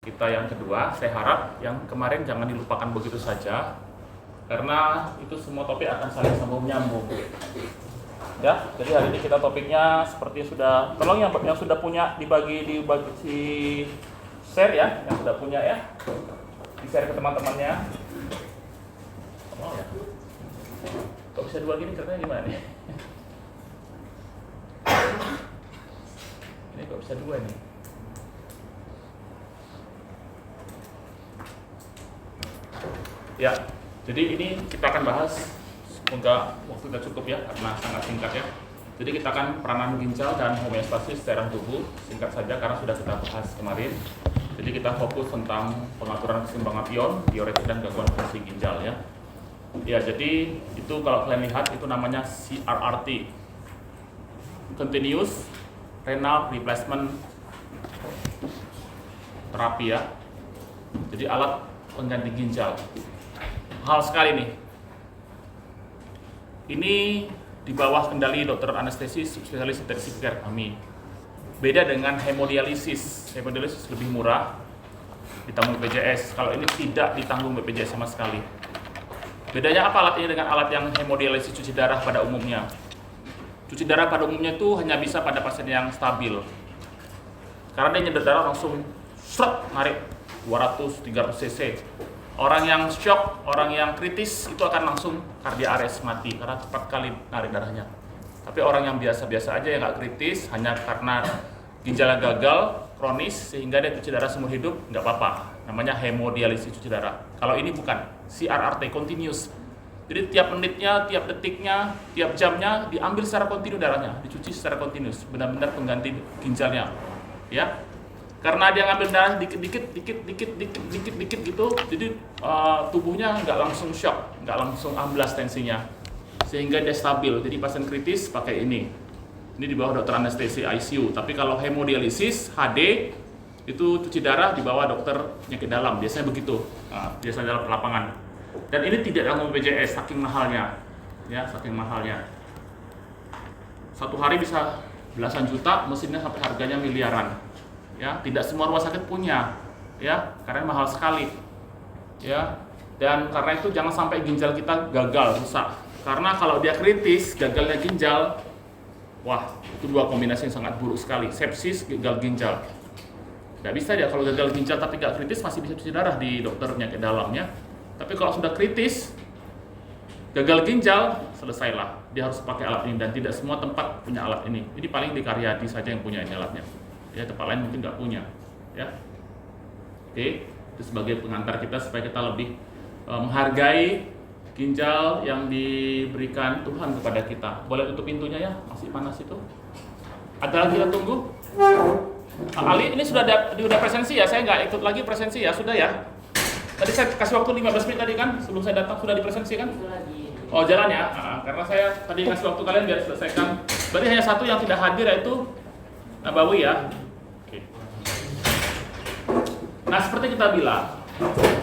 kita yang kedua. Saya harap yang kemarin jangan dilupakan begitu saja, karena itu semua topik akan saling sambung nyambung. Ya, jadi hari ini kita topiknya seperti sudah, tolong yang sudah punya dibagi share ya, yang sudah punya ya, di share ke teman-temannya. Oh ya, kok bisa dua gini ceritanya gimana nih? Ini kok bisa dua nih? Ya, jadi ini kita akan bahas, semoga waktu kita cukup ya, karena sangat singkat ya. Jadi kita akan peranan ginjal dan homeostasis cairan tubuh, singkat saja karena sudah kita bahas kemarin. Jadi kita fokus tentang pengaturan keseimbangan ion, diuretik dan gangguan fungsi ginjal ya. Ya, jadi itu kalau kalian lihat itu namanya CRRT, Continuous Renal Replacement Therapy ya. Jadi alat pengganti ginjal. Hal sekali nih. Ini di bawah kendali dokter anestesi spesialis intensive care kami. Beda dengan hemodialisis. Hemodialisis lebih murah, ditanggung BPJS. Kalau ini tidak ditanggung BPJS sama sekali. Bedanya apa alat ini dengan alat yang hemodialisis cuci darah pada umumnya? Cuci darah pada umumnya itu hanya bisa pada pasien yang stabil. Karena dia nyedot darah langsung narik 200-300 cc. Orang yang shock, orang yang kritis itu akan langsung cardiac arrest, mati karena cepat kali narik darahnya. Tapi orang yang biasa-biasa aja yang nggak kritis, hanya karena ginjalnya gagal, kronis, sehingga dia cuci darah seumur hidup, nggak apa-apa. Namanya hemodialisis cuci darah. Kalau ini bukan, CRRT, continuous. Jadi tiap menitnya, tiap detiknya, tiap jamnya diambil secara kontinu darahnya, dicuci secara kontinus, benar-benar pengganti ginjalnya. Ya. Karena dia ngambil darah dikit gitu, jadi tubuhnya nggak langsung shock, nggak langsung amblas tensinya, sehingga dia stabil. Jadi pasien kritis pakai ini di bawah dokter anestesi ICU. Tapi kalau hemodialisis HD itu cuci darah di bawah dokter penyakit dalam, biasanya begitu, biasanya dalam lapangan. Dan ini tidak tanggung BPJS, saking mahalnya, ya saking mahalnya. Satu hari bisa belasan juta, mesinnya sampai harganya miliaran. Ya, tidak semua rumah sakit punya, ya, karena mahal sekali, ya. Dan karena itu jangan sampai ginjal kita gagal, rusak. Karena kalau dia kritis, gagalnya ginjal, wah, itu dua kombinasi yang sangat buruk sekali. Sepsis, gagal ginjal. Nggak bisa dia kalau gagal ginjal tapi nggak kritis masih bisa cuci darah di dokter penyakit dalamnya. Tapi kalau sudah kritis, gagal ginjal, selesailah. Dia harus pakai alat ini dan tidak semua tempat punya alat ini. Ini paling di Karyadi saja yang punya ini alatnya. Ya, tempat lain mungkin nggak punya, ya. Oke, itu sebagai pengantar kita supaya kita lebih menghargai ginjal yang diberikan Tuhan kepada kita. Boleh tutup pintunya ya, masih panas itu. Ada lagi yang tunggu? Ali, ini sudah presensi ya, saya nggak ikut lagi presensi ya, sudah ya. Tadi saya kasih waktu 15 menit tadi kan, sebelum saya datang sudah dipresensi kan? Oh, jalan ya, karena saya tadi ngasih waktu kalian biar selesaikan. Berarti hanya satu yang tidak hadir yaitu Nabawi ya. Nah, seperti kita bilang,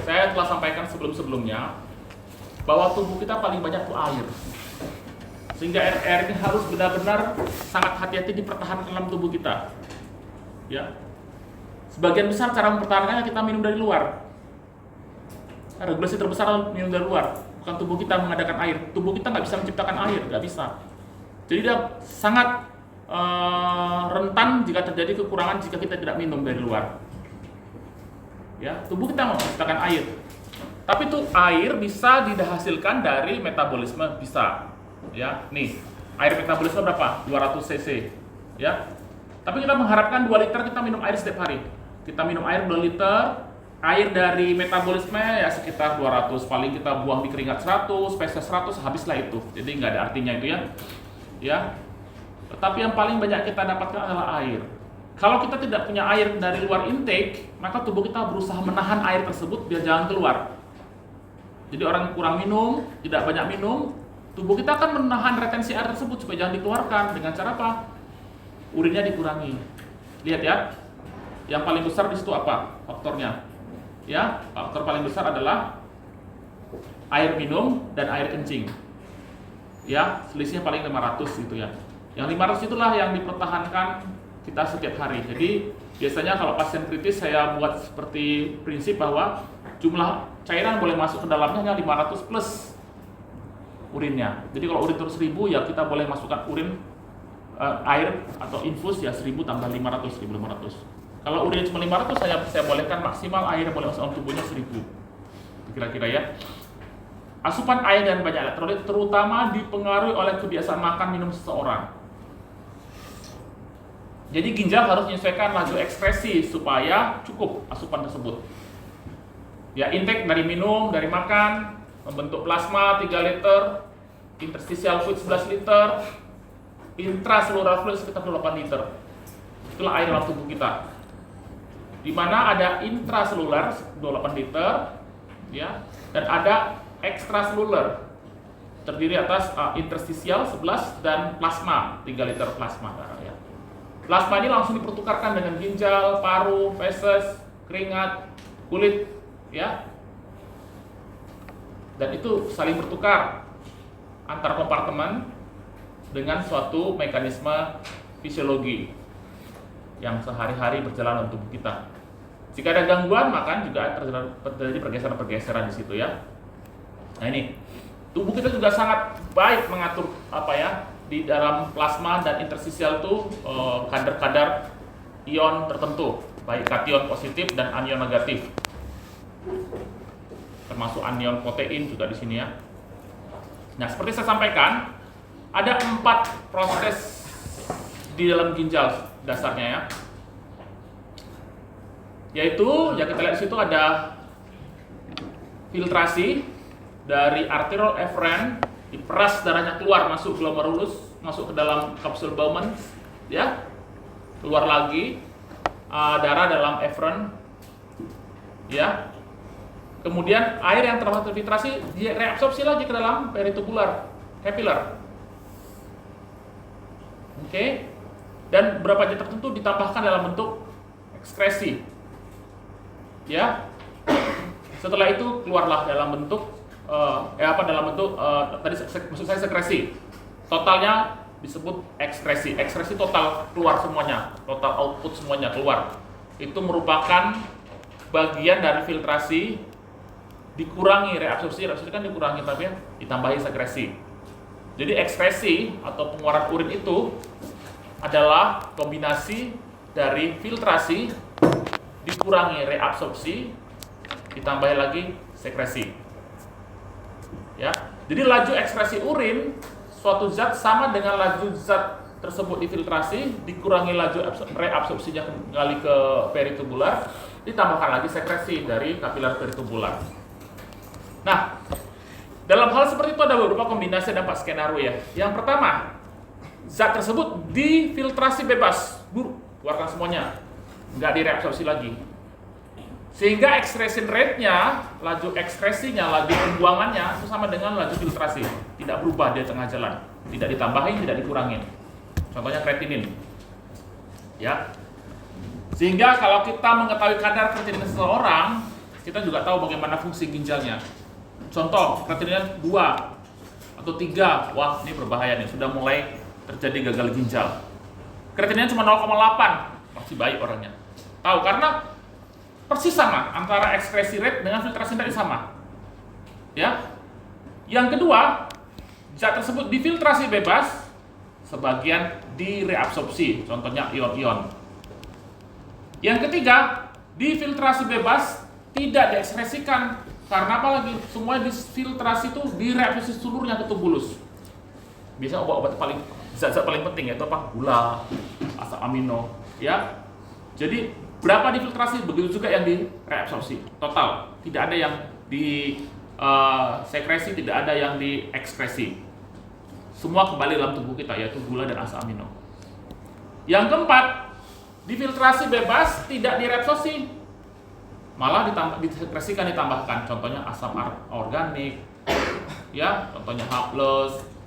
saya telah sampaikan sebelum-sebelumnya bahwa tubuh kita paling banyak itu air. Sehingga air ini harus benar-benar sangat hati-hati dipertahankan dalam tubuh kita. Ya. Sebagian besar cara mempertahankannya kita minum dari luar. Regulasi terbesar minum dari luar, bukan tubuh kita mengadakan air. Tubuh kita nggak bisa menciptakan air, nggak bisa. Jadi dia sangat rentan jika terjadi kekurangan jika kita tidak minum dari luar. Ya, tubuh kita mau menciptakan air. Tapi itu air bisa dihasilkan dari metabolisme, bisa. Ya, nih, air metabolisme berapa? 200 cc. Ya. Tapi kita mengharapkan 2 liter kita minum air setiap hari. Kita minum air 2 liter, air dari metabolisme ya sekitar 200, paling kita buang di keringat 100, feses 100, habislah itu. Jadi nggak ada artinya itu ya. Ya. Tetapi yang paling banyak kita dapatkan adalah air. Kalau kita tidak punya air dari luar intake, maka tubuh kita berusaha menahan air tersebut biar jangan keluar. Jadi orang kurang minum, tidak banyak minum, tubuh kita akan menahan retensi air tersebut supaya jangan dikeluarkan. Dengan cara apa? Urinnya dikurangi. Lihat ya, yang paling besar di situ apa faktornya? Ya, faktor paling besar adalah air minum dan air kencing. Ya, selisihnya paling 500 gitu ya. Yang 500 itulah yang dipertahankan kita setiap hari. Jadi biasanya kalau pasien kritis saya buat seperti prinsip bahwa jumlah cairan boleh masuk ke dalamnya hanya 500 plus urinnya. Jadi kalau urin terus 1000 ya kita boleh masukkan urin air atau infus ya 1000 tambah 500, 1500. Kalau urinnya cuma 500 saya bolehkan maksimal air boleh masuk dalam tubuhnya 1000. Kira-kira ya. Asupan air dan banyak elektrolit terutama dipengaruhi oleh kebiasaan makan minum seseorang. Jadi ginjal harus menyesuaikan laju ekskresi supaya cukup asupan tersebut. Ya, intake dari minum, dari makan, membentuk plasma 3 liter, interstitial fluid 11 liter, intracellular fluid sekitar 8 liter. Itulah air dalam tubuh kita. Di mana ada intracellular 28 liter, ya, dan ada extracellular terdiri atas interstitial 11 dan plasma 3 liter plasma darah, ya. Plasma ini langsung dipertukarkan dengan ginjal, paru, feses, keringat, kulit, ya. Dan itu saling bertukar antar kompartemen dengan suatu mekanisme fisiologi yang sehari-hari berjalan dalam tubuh kita. Jika ada gangguan, maka juga terjadi pergeseran-pergeseran di situ, ya. Nah ini, tubuh kita juga sangat baik mengatur di dalam plasma dan interstisial itu kadar-kadar ion tertentu, baik kation positif dan anion negatif, termasuk anion protein juga di sini, ya. Nah, seperti saya sampaikan, ada 4 proses di dalam ginjal dasarnya, ya. Yaitu yang kita lihat di situ ada filtrasi dari arterial efferent, diperas darahnya keluar masuk glomerulus, masuk ke dalam kapsul Bowman, ya, keluar lagi darah dalam efferent, ya. Kemudian air yang telah terfiltrasi direabsorpsi lagi ke dalam peritubular capillary. Oke. Dan beberapa zat tertentu ditambahkan dalam bentuk ekskresi, ya. Setelah itu keluarlah dalam bentuk maksud saya sekresi. Totalnya disebut ekskresi. Ekskresi total keluar semuanya, total output semuanya keluar. Itu merupakan bagian dari filtrasi dikurangi reabsorpsi kan dikurangi tapi ditambahi sekresi. Jadi ekskresi atau pengeluaran urin itu adalah kombinasi dari filtrasi dikurangi reabsorpsi ditambahi lagi sekresi. Ya, jadi laju ekskresi urin suatu zat sama dengan laju zat tersebut difiltrasi dikurangi laju reabsorpsinya kembali ke peritubular, ditambahkan lagi sekresi dari kapiler peritubular. Nah, dalam hal seperti itu ada beberapa kombinasi dan 4 skenario, ya. Yang pertama, zat tersebut difiltrasi bebas, keluarkan semuanya, nggak direabsorpsi lagi. Sehingga excretion rate-nya, laju ekskresinya, laju pembuangannya itu sama dengan laju filtrasi, tidak berubah di tengah jalan, tidak ditambahin, tidak dikurangin. Contohnya kreatinin, ya. Sehingga kalau kita mengetahui kadar kreatinin seseorang, kita juga tahu bagaimana fungsi ginjalnya. Contoh, kreatininnya 2 atau 3, wah ini berbahaya nih, sudah mulai terjadi gagal ginjal. Kreatininnya cuma 0,8, masih baik orangnya. Tahu karena persis sama antara ekskresi rate dengan filtrasi tadi sama, ya. Yang kedua, zat tersebut difiltrasi bebas, sebagian direabsorpsi, contohnya ion-ion. Yang ketiga, difiltrasi bebas, tidak diekskresikan, karena apa lagi? Semua difiltrasi itu direabsorpsi seluruhnya ke tubulus. Biasanya obat-obat zat-zat paling penting yaitu apa? Gula, asam amino, ya. Jadi berapa difiltrasi, begitu juga yang direabsorpsi. Total, tidak ada yang di sekresi, tidak ada yang diekskresi. Semua kembali dalam tubuh kita, yaitu gula dan asam amino. Yang keempat, difiltrasi bebas, tidak direabsorpsi, malah disekresikan, ditambahkan. Contohnya asam organik, ya, contohnya H+,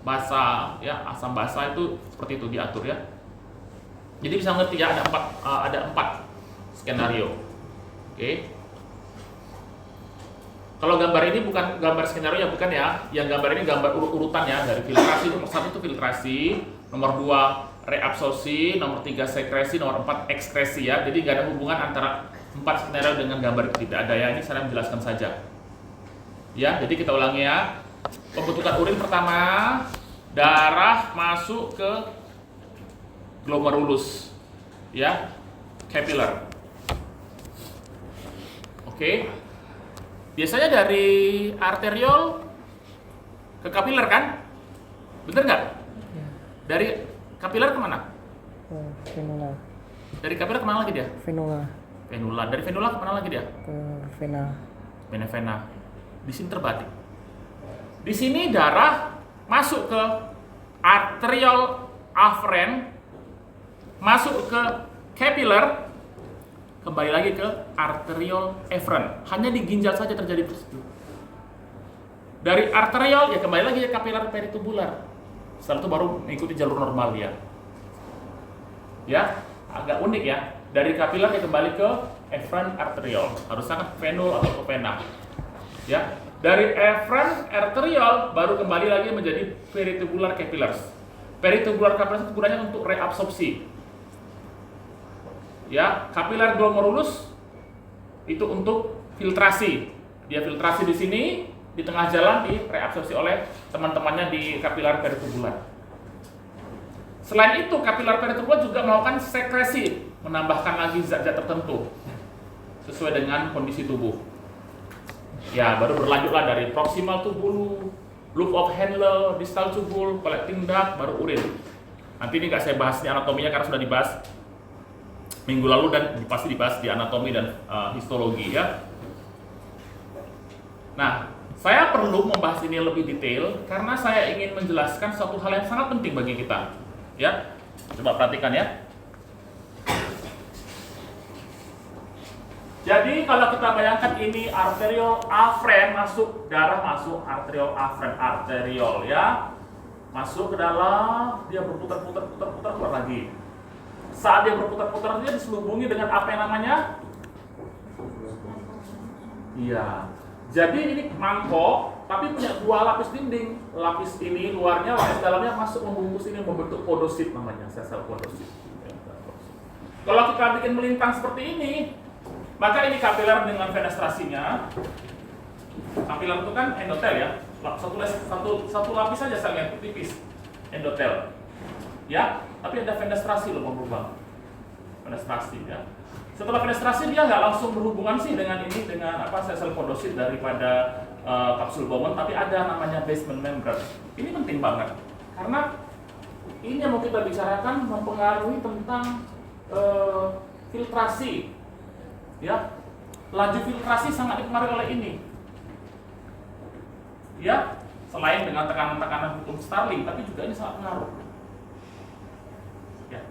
basa, ya, asam basa itu seperti itu diatur, ya. Jadi bisa ngerti, ya, ada empat skenario. Oke. Kalau gambar ini bukan gambar skenario, ya, bukan, ya. Yang gambar ini gambar urutan, ya, dari filtrasi. Nomor 1 itu filtrasi, nomor 2 reabsorpsi, nomor 3 sekresi, nomor 4 ekskresi ya. Jadi nggak ada hubungan antara 4 skenario dengan gambar itu, tidak ada ya. Ini saya menjelaskan saja. Ya, jadi kita ulangi ya. Pembentukan urin pertama, darah masuk ke glomerulus, ya, capillary. Oke. Biasanya dari arteriol ke kapiler kan? Bener nggak? Ya. Dari kapiler kemana? Ke venula. Dari kapiler kemana lagi dia? Venula. Venula. Dari venula kemana lagi dia? Ke vena. Vena. Di sini terbalik. Di sini darah masuk ke arteriol afferent, masuk ke capillary, kembali lagi ke arteriol efferent. Hanya di ginjal saja terjadi tersebut. Dari arteriol ya kembali lagi ke capillary peritubular. Setelah itu baru mengikuti jalur normal ya. Ya, agak unik ya. Dari capillary ya kembali ke efferent arteriol. Harusnya kan venul atau ke vena. Ya. Dari efferent arteriol baru kembali lagi menjadi peritubular capillaries. Peritubular capillaries itu gunanya untuk reabsorpsi. Ya, capillary glomerulus itu untuk filtrasi. Dia filtrasi di sini, di tengah jalan di reabsorpsi oleh teman-temannya di capillary peritubular. Selain itu, capillary peritubular juga melakukan sekresi, menambahkan lagi zat-zat tertentu sesuai dengan kondisi tubuh. Ya, baru berlanjutlah dari proximal tubule, loop of Henle, distal tubule, collecting duct, baru urin. Nanti ini nggak saya bahas di anatominya karena sudah dibahas minggu lalu dan pasti dibahas di anatomi dan histologi ya. Nah, saya perlu membahas ini lebih detail karena saya ingin menjelaskan suatu hal yang sangat penting bagi kita. Ya, coba perhatikan ya. Jadi kalau kita bayangkan ini arteriol afferent masuk, darah masuk arteriol afferent, arteriol ya. Masuk ke dalam, dia berputar-putar keluar lagi. Saat dia berputar-putar dia diselubungi dengan apa yang namanya? Iya. Jadi ini mangkok tapi punya dua lapis dinding. Lapis ini luarnya, lapis dalamnya masuk membungkus ini membentuk podosit namanya, sel podosit. Kalau kita bikin melintang seperti ini, maka ini kapiler dengan fenestrasinya. Kapiler itu kan endotel ya, satu lapis saja selnya tipis, endotel. Ya, tapi ada fenestrasi loh berubah. Fenestrasi ya. Setelah fenestrasi dia nggak langsung berhubungan sih dengan ini, dengan apa sel podosit daripada kapsul Bowman, tapi ada namanya basement membrane. Ini penting banget karena ini yang mau kita bicarakan mempengaruhi tentang filtrasi. Ya, laju filtrasi sangat dipengaruhi oleh ini. Ya, selain dengan tekanan-tekanan hukum Starling, tapi juga ini sangat pengaruh. Ya.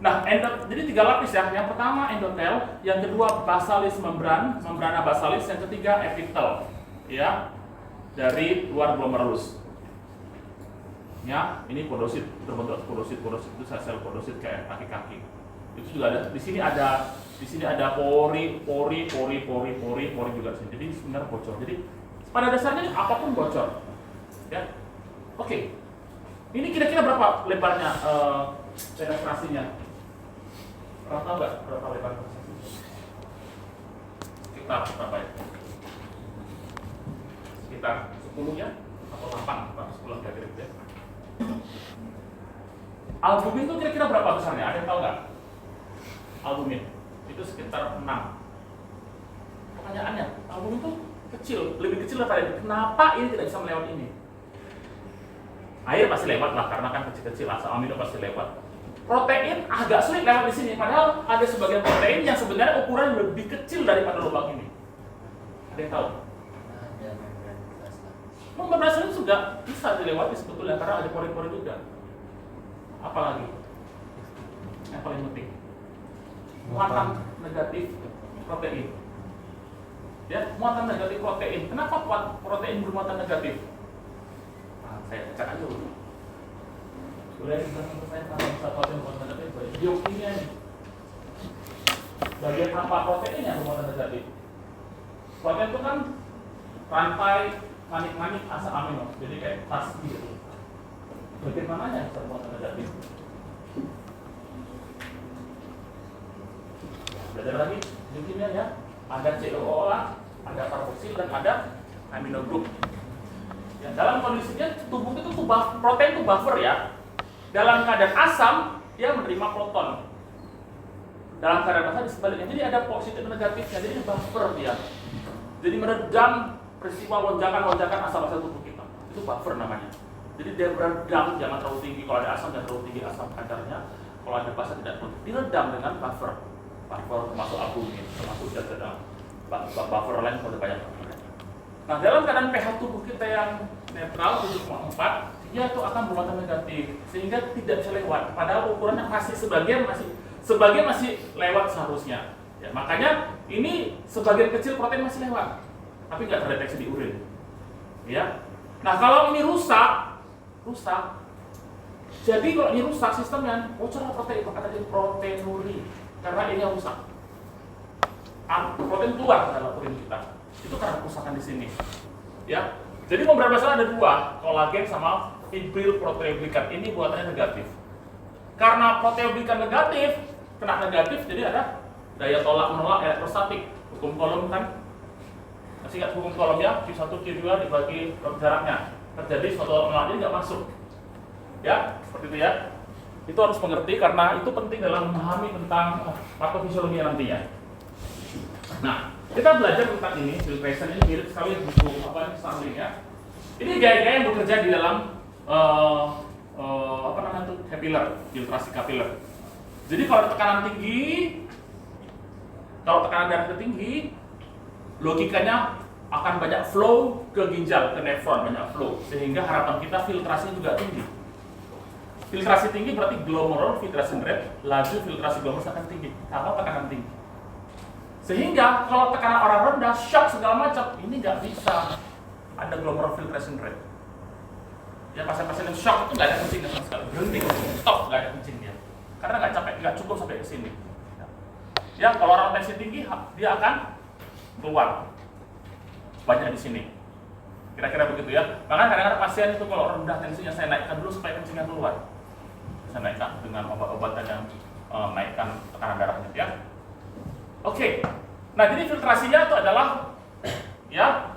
Nah, jadi 3 lapis ya. Yang pertama endotel, yang kedua basalis membrana basalis, yang ketiga epitel. Ya, dari luar glomerulus. Ya, ini podosit, terbentuk podosit itu sel podosit kayak kaki-kaki. Itu juga ada di sini ada pori juga sini. Jadi sebenarnya bocor. Jadi pada dasarnya apapun bocor. Ya. Oke. Ini kira-kira berapa lebarnya penetrasinya? Pernah tahu nggak berapa lebar penetrasinya? Sekitar berapa ya? Sekitar 10 ya? Atau 8? 10 kira-kira ya. Albumin itu kira-kira berapa besarnya? Ada yang tahu nggak? Albumin itu sekitar 6. Pertanyaannya, albumin itu kecil, lebih kecil daripada ini. Kenapa ini tidak bisa melewati ini? Air pasti lewat lah, karena kan kecil-kecil, asam amino pasti lewat. Protein agak sulit lewat di sini, padahal ada sebagian protein yang sebenarnya ukuran lebih kecil daripada lubang ini. Ada yang tahu? Membran plasma juga bisa dilewati sebetulnya karena ada pori-pori juga. Apalagi yang paling penting, muatan negatif protein. Ya, muatan negatif protein. Kenapa protein bermuatan negatif? Nah, saya cek aja dulu. Boleh saya tambah satu yang bermuatan negatif. Biokimia nih. Bagian apa protein yang bermuatan negatif? Protein itu kan rantai manik-manik asam amino, jadi kayak tas gitu. Bagian mananya yang bermuatan negatif? belajar lagi kimia ya. Ada COO, ada karboksil dan ada amino group. Ya, dalam kondisinya tubuh itu protein itu buffer ya. Dalam keadaan asam dia menerima proton. Dalam keadaan basa sebaliknya, jadi ada positif dan negatifnya, jadi buffer dia. Jadi meredam peristiwa lonjakan-lonjakan asam-asam tubuh kita. Itu buffer namanya. Jadi dia meredam, jangan terlalu tinggi. Kalau ada asam, jangan terlalu tinggi asam kadarnya. Kalau ada basa tidak terlalu diredam dengan buffer. Buffer termasuk albumin, termasuk zat-zat buffer lain kalau ada banyak. Nah, dalam keadaan pH tubuh kita yang netral 7,4, dia itu akan bermuatan negatif sehingga tidak bisa lewat. Padahal ukurannya sebagian masih lewat seharusnya. Ya, makanya ini sebagian kecil protein masih lewat, tapi nggak terdeteksi di urin. Ya. Nah, kalau ini rusak. Jadi kalau ini rusak sistemnya, bocor protein, maka tadi proteinuri karena ini yang rusak. Protein keluar dalam urin kita. Itu karena kerusakan di sini. Ya. Jadi pemberian masalah ada dua, kolagen sama fibril proteoglikan. Ini buatannya negatif. Karena proteoglikan negatif, kena negatif, jadi ada daya tolak menolak elektrostatik. Hukum Coulomb kan, masih ingat hukum Coulomb ya? Q1 Q2 dibagi jaraknya. Terjadi suatu tolak menolak, jadi nggak masuk. Ya, seperti itu ya. Itu harus mengerti karena itu penting dalam memahami tentang patofisiologi nantinya. Nah, kita belajar tentang ini, filtration ini mirip sekali buku Starling ya. Ini gaya-gaya yang bekerja di dalam capillary, filtrasi capillary. Jadi kalau tekanan tinggi, kalau tekanan darah tinggi, logikanya akan banyak flow ke ginjal, ke nefron, banyak flow, sehingga harapan kita filtrasi juga tinggi. Filtrasi tinggi berarti glomerular filtration rate, laju filtrasi glomerulus akan tinggi, atau tekanan tinggi. Sehingga kalau tekanan orang rendah, shock segala macam, ini nggak bisa ada glomerular filtration rate. Ya pasien-pasien yang shock itu nggak ada kencing sama sekali, berhenti, stop, nggak ada kencing dia, karena nggak capek, nggak cukup sampai ke sini. Ya kalau orang tensi tinggi, dia akan keluar banyak di sini. Kira-kira begitu ya. Makanya kadang-kadang pasien itu kalau rendah tensinya saya naikkan dulu supaya kencingnya keluar. Saya naikkan dengan obat-obatan yang naikkan tekanan darahnya ya. Oke, nah jadi filtrasinya itu adalah ya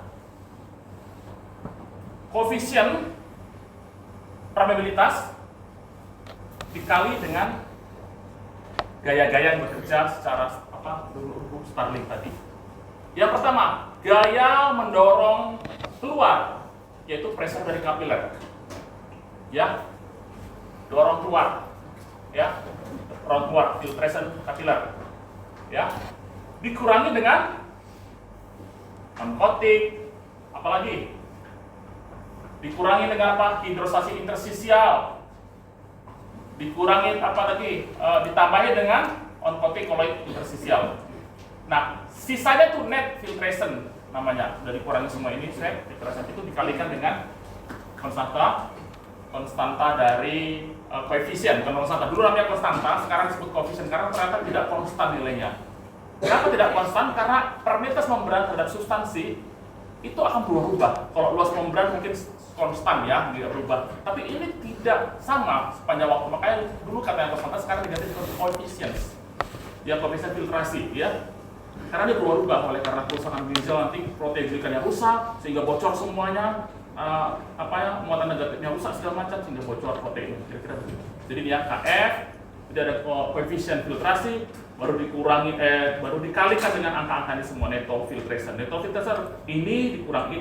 koefisien permeabilitas dikali dengan gaya-gaya yang bekerja secara hukum Starling tadi. Yang pertama, gaya mendorong keluar, yaitu pressure dari kapiler, ya, dorong keluar, ya, dorong keluar, filtration kapiler. Ya, dikurangi dengan oncotic, apalagi dikurangi dengan apa? Hidrosasi interstisial, dikurangi apa lagi? Ditambahi dengan oncotic colloid interstisial. Nah, sisanya tuh net filtration namanya. Sudah dikurangi semua ini, net filtration itu dikalikan dengan konstanta dari koefisien, bukan konstanta. Dulu namanya konstanta, sekarang disebut koefisien karena ternyata tidak konstan nilainya. Kenapa tidak konstan? Karena permeabilitas membran terhadap substansi itu akan berubah. Kalau luas membran mungkin konstan ya, tidak berubah. Tapi ini tidak sama sepanjang waktu. Makanya dulu katanya konstanta, sekarang diganti dengan koefisien. Ya koefisien filtrasi ya. Karena dia berubah oleh karena kerusakan ginjal, nanti protein glikannya rusak sehingga bocor semuanya. Muatan negatifnya rusak segala macam sehingga bocor protein, kira-kira begitu. Jadi dia KF, tidak ada koefisien filtrasi, baru dikalikan dengan angka-angka ini semua neto filtration. Neto filtration ini dikurang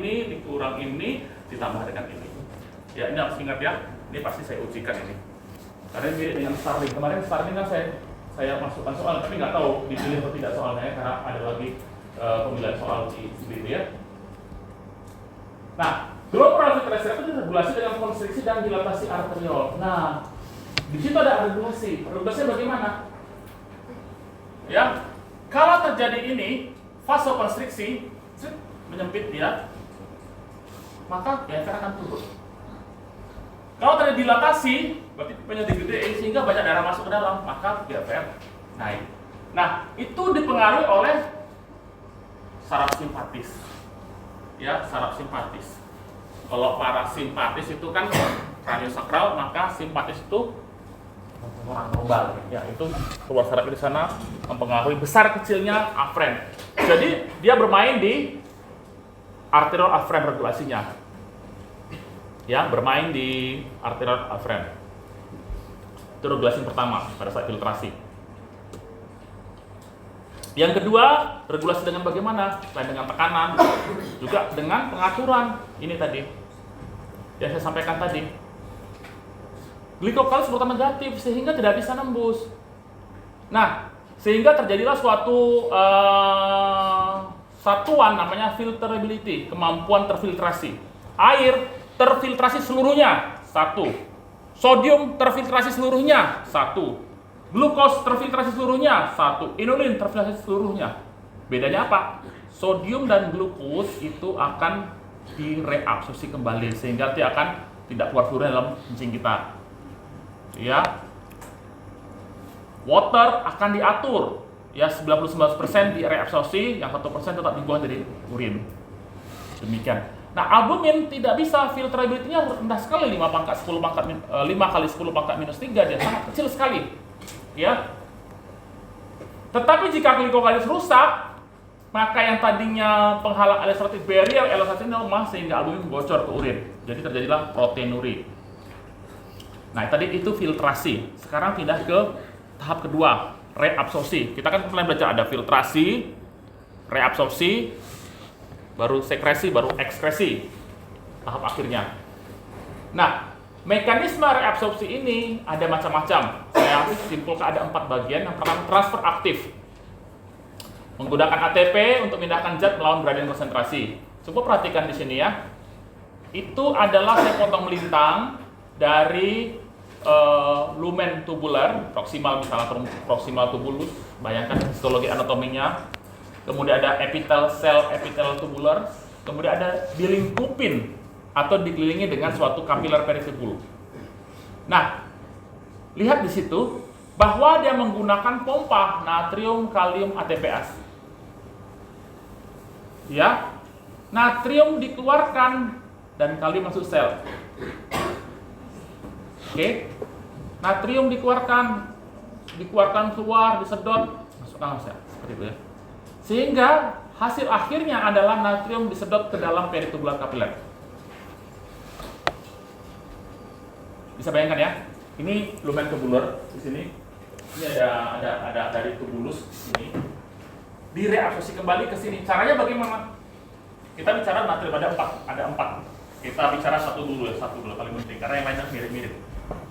ini ditambah dengan ini. Ya ini harus ingat ya, ini pasti saya ujikan ini. Karena ini dengan Starling. Kemarin Starling kan saya masukkan soal, tapi nggak tahu dipilih atau tidak soalnya karena ada lagi pemilihan soal di sini ya. Nah, glomerular filtration itu diregulasi dengan konstriksi dan dilatasi arteriol. Nah, di situ ada regulasi. Regulasinya bagaimana? Ya, kalau terjadi ini vasokonstriksi, menyempit dia, maka GFR akan turun. Kalau terjadi dilatasi, berarti pipenya digede sehingga banyak darah masuk ke dalam, maka GFR naik. Nah, itu dipengaruhi oleh saraf simpatis. Ya, saraf simpatis. Kalau parasimpatis itu kan kraniosakral, maka simpatis itu global. Ya, itu keluar saraf di sana mempengaruhi besar kecilnya afren. Jadi dia bermain di arterial afren regulasinya. Ya, bermain di arterial afren. Itu regulasi yang pertama pada saat filtrasi. Yang kedua, regulasi dengan bagaimana? Selain dengan tekanan, juga dengan pengaturan. Ini tadi yang saya sampaikan tadi. Glikokalis berputar negatif sehingga tidak bisa nembus. Nah, sehingga terjadilah suatu satuan namanya filterability, kemampuan terfiltrasi. Air terfiltrasi seluruhnya, 1. Sodium terfiltrasi seluruhnya, 1. Glukos terfiltrasi seluruhnya, 1. Inulin terfiltrasi seluruhnya. Bedanya apa? Sodium dan glukos itu akan direabsorpsi kembali sehingga dia akan tidak keluar seluruhnya dalam kencing kita. Ya. Water akan diatur. Ya, 99% direabsorpsi, yang 1% tetap dibuang dari urin. Demikian. Nah, albumin tidak bisa, filtrability-nya rendah sekali, 5 kali 10 pangkat minus 3, dia sangat kecil sekali. Ya. Tetapi jika glikokalis rusak, maka yang tadinya penghalang allostatic barrier L1 ini lemah sehingga albumin bocor ke urin. Jadi terjadilah proteinuri. Nah, tadi itu filtrasi. Sekarang pindah ke tahap kedua, reabsorpsi. Kita kan pernah belajar ada filtrasi, reabsorpsi, baru sekresi, baru ekskresi. Tahap akhirnya. Nah, mekanisme reabsorpsi ini ada macam-macam. Saya simpulkan ada 4 bagian. Yang pertama, transfer aktif. Menggunakan ATP untuk memindahkan zat melawan gradien konsentrasi. Coba perhatikan di sini ya. Itu adalah sepotong melintang dari lumen tubular, proksimal misalnya proksimal tubulus. Bayangkan histologi anatominya. Kemudian ada epitel sel epitel tubular. Kemudian ada dilingkupin atau dikelilingi dengan suatu kapiler peritubul. Nah, lihat di situ bahwa dia menggunakan pompa natrium kalium ATPase. Ya, natrium dikeluarkan dan kalium masuk sel. Oke, natrium dikeluarkan keluar, disedot, masukkan sel seperti itu ya. Sehingga hasil akhirnya adalah natrium disedot ke dalam peritubular kapiler. Bisa bayangkan ya, ini lumen tubular di sini. Ini ada dari tubulus ini. Direabsorpsi kembali ke sini. Caranya bagaimana? Kita bicara natrium ada 4. Kita bicara satu dulu paling penting karena yang lainnya mirip-mirip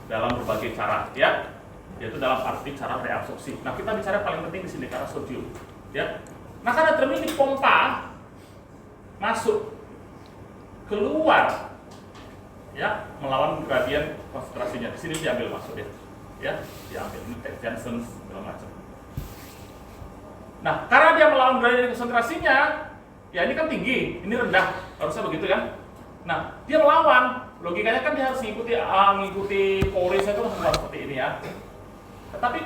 dalam berbagai cara ya. Yaitu dalam arti cara reabsorpsi. Nah, kita bicara paling penting di sini karena sodium ya. Nah, karena natrium ini pompa masuk keluar ya, melawan gradien konsentrasinya. Di sini diambil masuk ya, diambil ini Janssen segala macam. Nah, karena dia melawan gradien konsentrasinya, ya ini kan tinggi, ini rendah, harusnya begitu kan? Nah, dia melawan, logikanya kan dia harus mengikuti polisnya itu harus seperti ini ya. Tetapi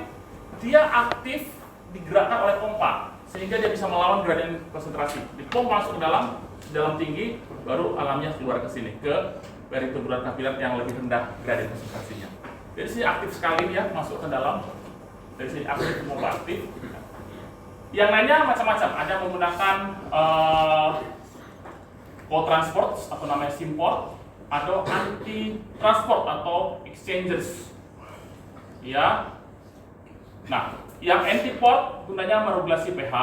dia aktif digerakkan oleh pompa, sehingga dia bisa melawan gradien konsentrasi. Dipompa masuk ke dalam tinggi, baru alamnya keluar ke sini ke peritubular kapiler yang lebih rendah gradien konsentrasinya. Dari sini aktif sekali ya, masuk ke dalam. Dari sini aktif, pompa aktif. Yang lainnya macam-macam, ada menggunakan co-transport atau namanya simport, atau anti-transport atau exchanges. Ya. Nah, yang anti-port gunanya meregulasi pH.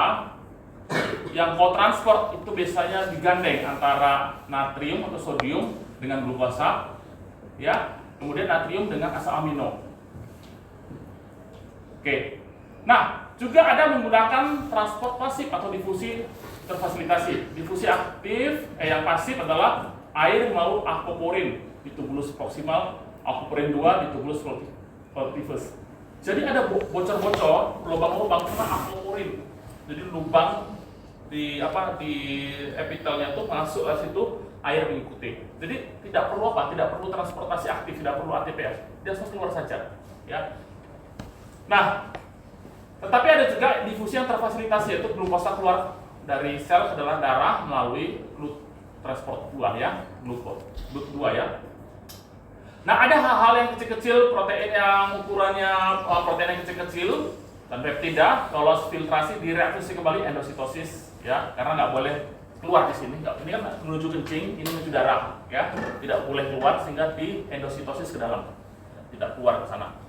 Yang co-transport itu biasanya digandeng antara natrium atau sodium dengan glukosa, ya. Kemudian natrium dengan asam amino. Oke. Nah, juga ada menggunakan transport pasif atau difusi terfasilitasi. Difusi aktif, yang pasif adalah air melalui aquaporin di tubulus proksimal, aquaporin 2 di tubulus voltivus. Jadi ada bocor-bocor, lubang-lubang karena aquaporin. Jadi lubang di epitelnya tuh masuk ke situ, air mengikuti. Jadi tidak perlu transportasi aktif, tidak perlu ATPase. Dia harus keluar saja, ya. Nah, tetapi ada juga difusi yang terfasilitasi, yaitu glukosa keluar dari sel ke dalam darah melalui GLUT transport 2 ya, GLUT 2 ya. Nah, ada hal-hal yang kecil-kecil, protein yang ukurannya protein yang kecil-kecil dan peptida lolos filtrasi direabsorpsi kembali endositosis, ya, karena nggak boleh keluar di sini. Ini kan menuju kencing, ini menuju darah, ya, tidak boleh keluar sehingga di endositosis ke dalam, tidak keluar ke sana.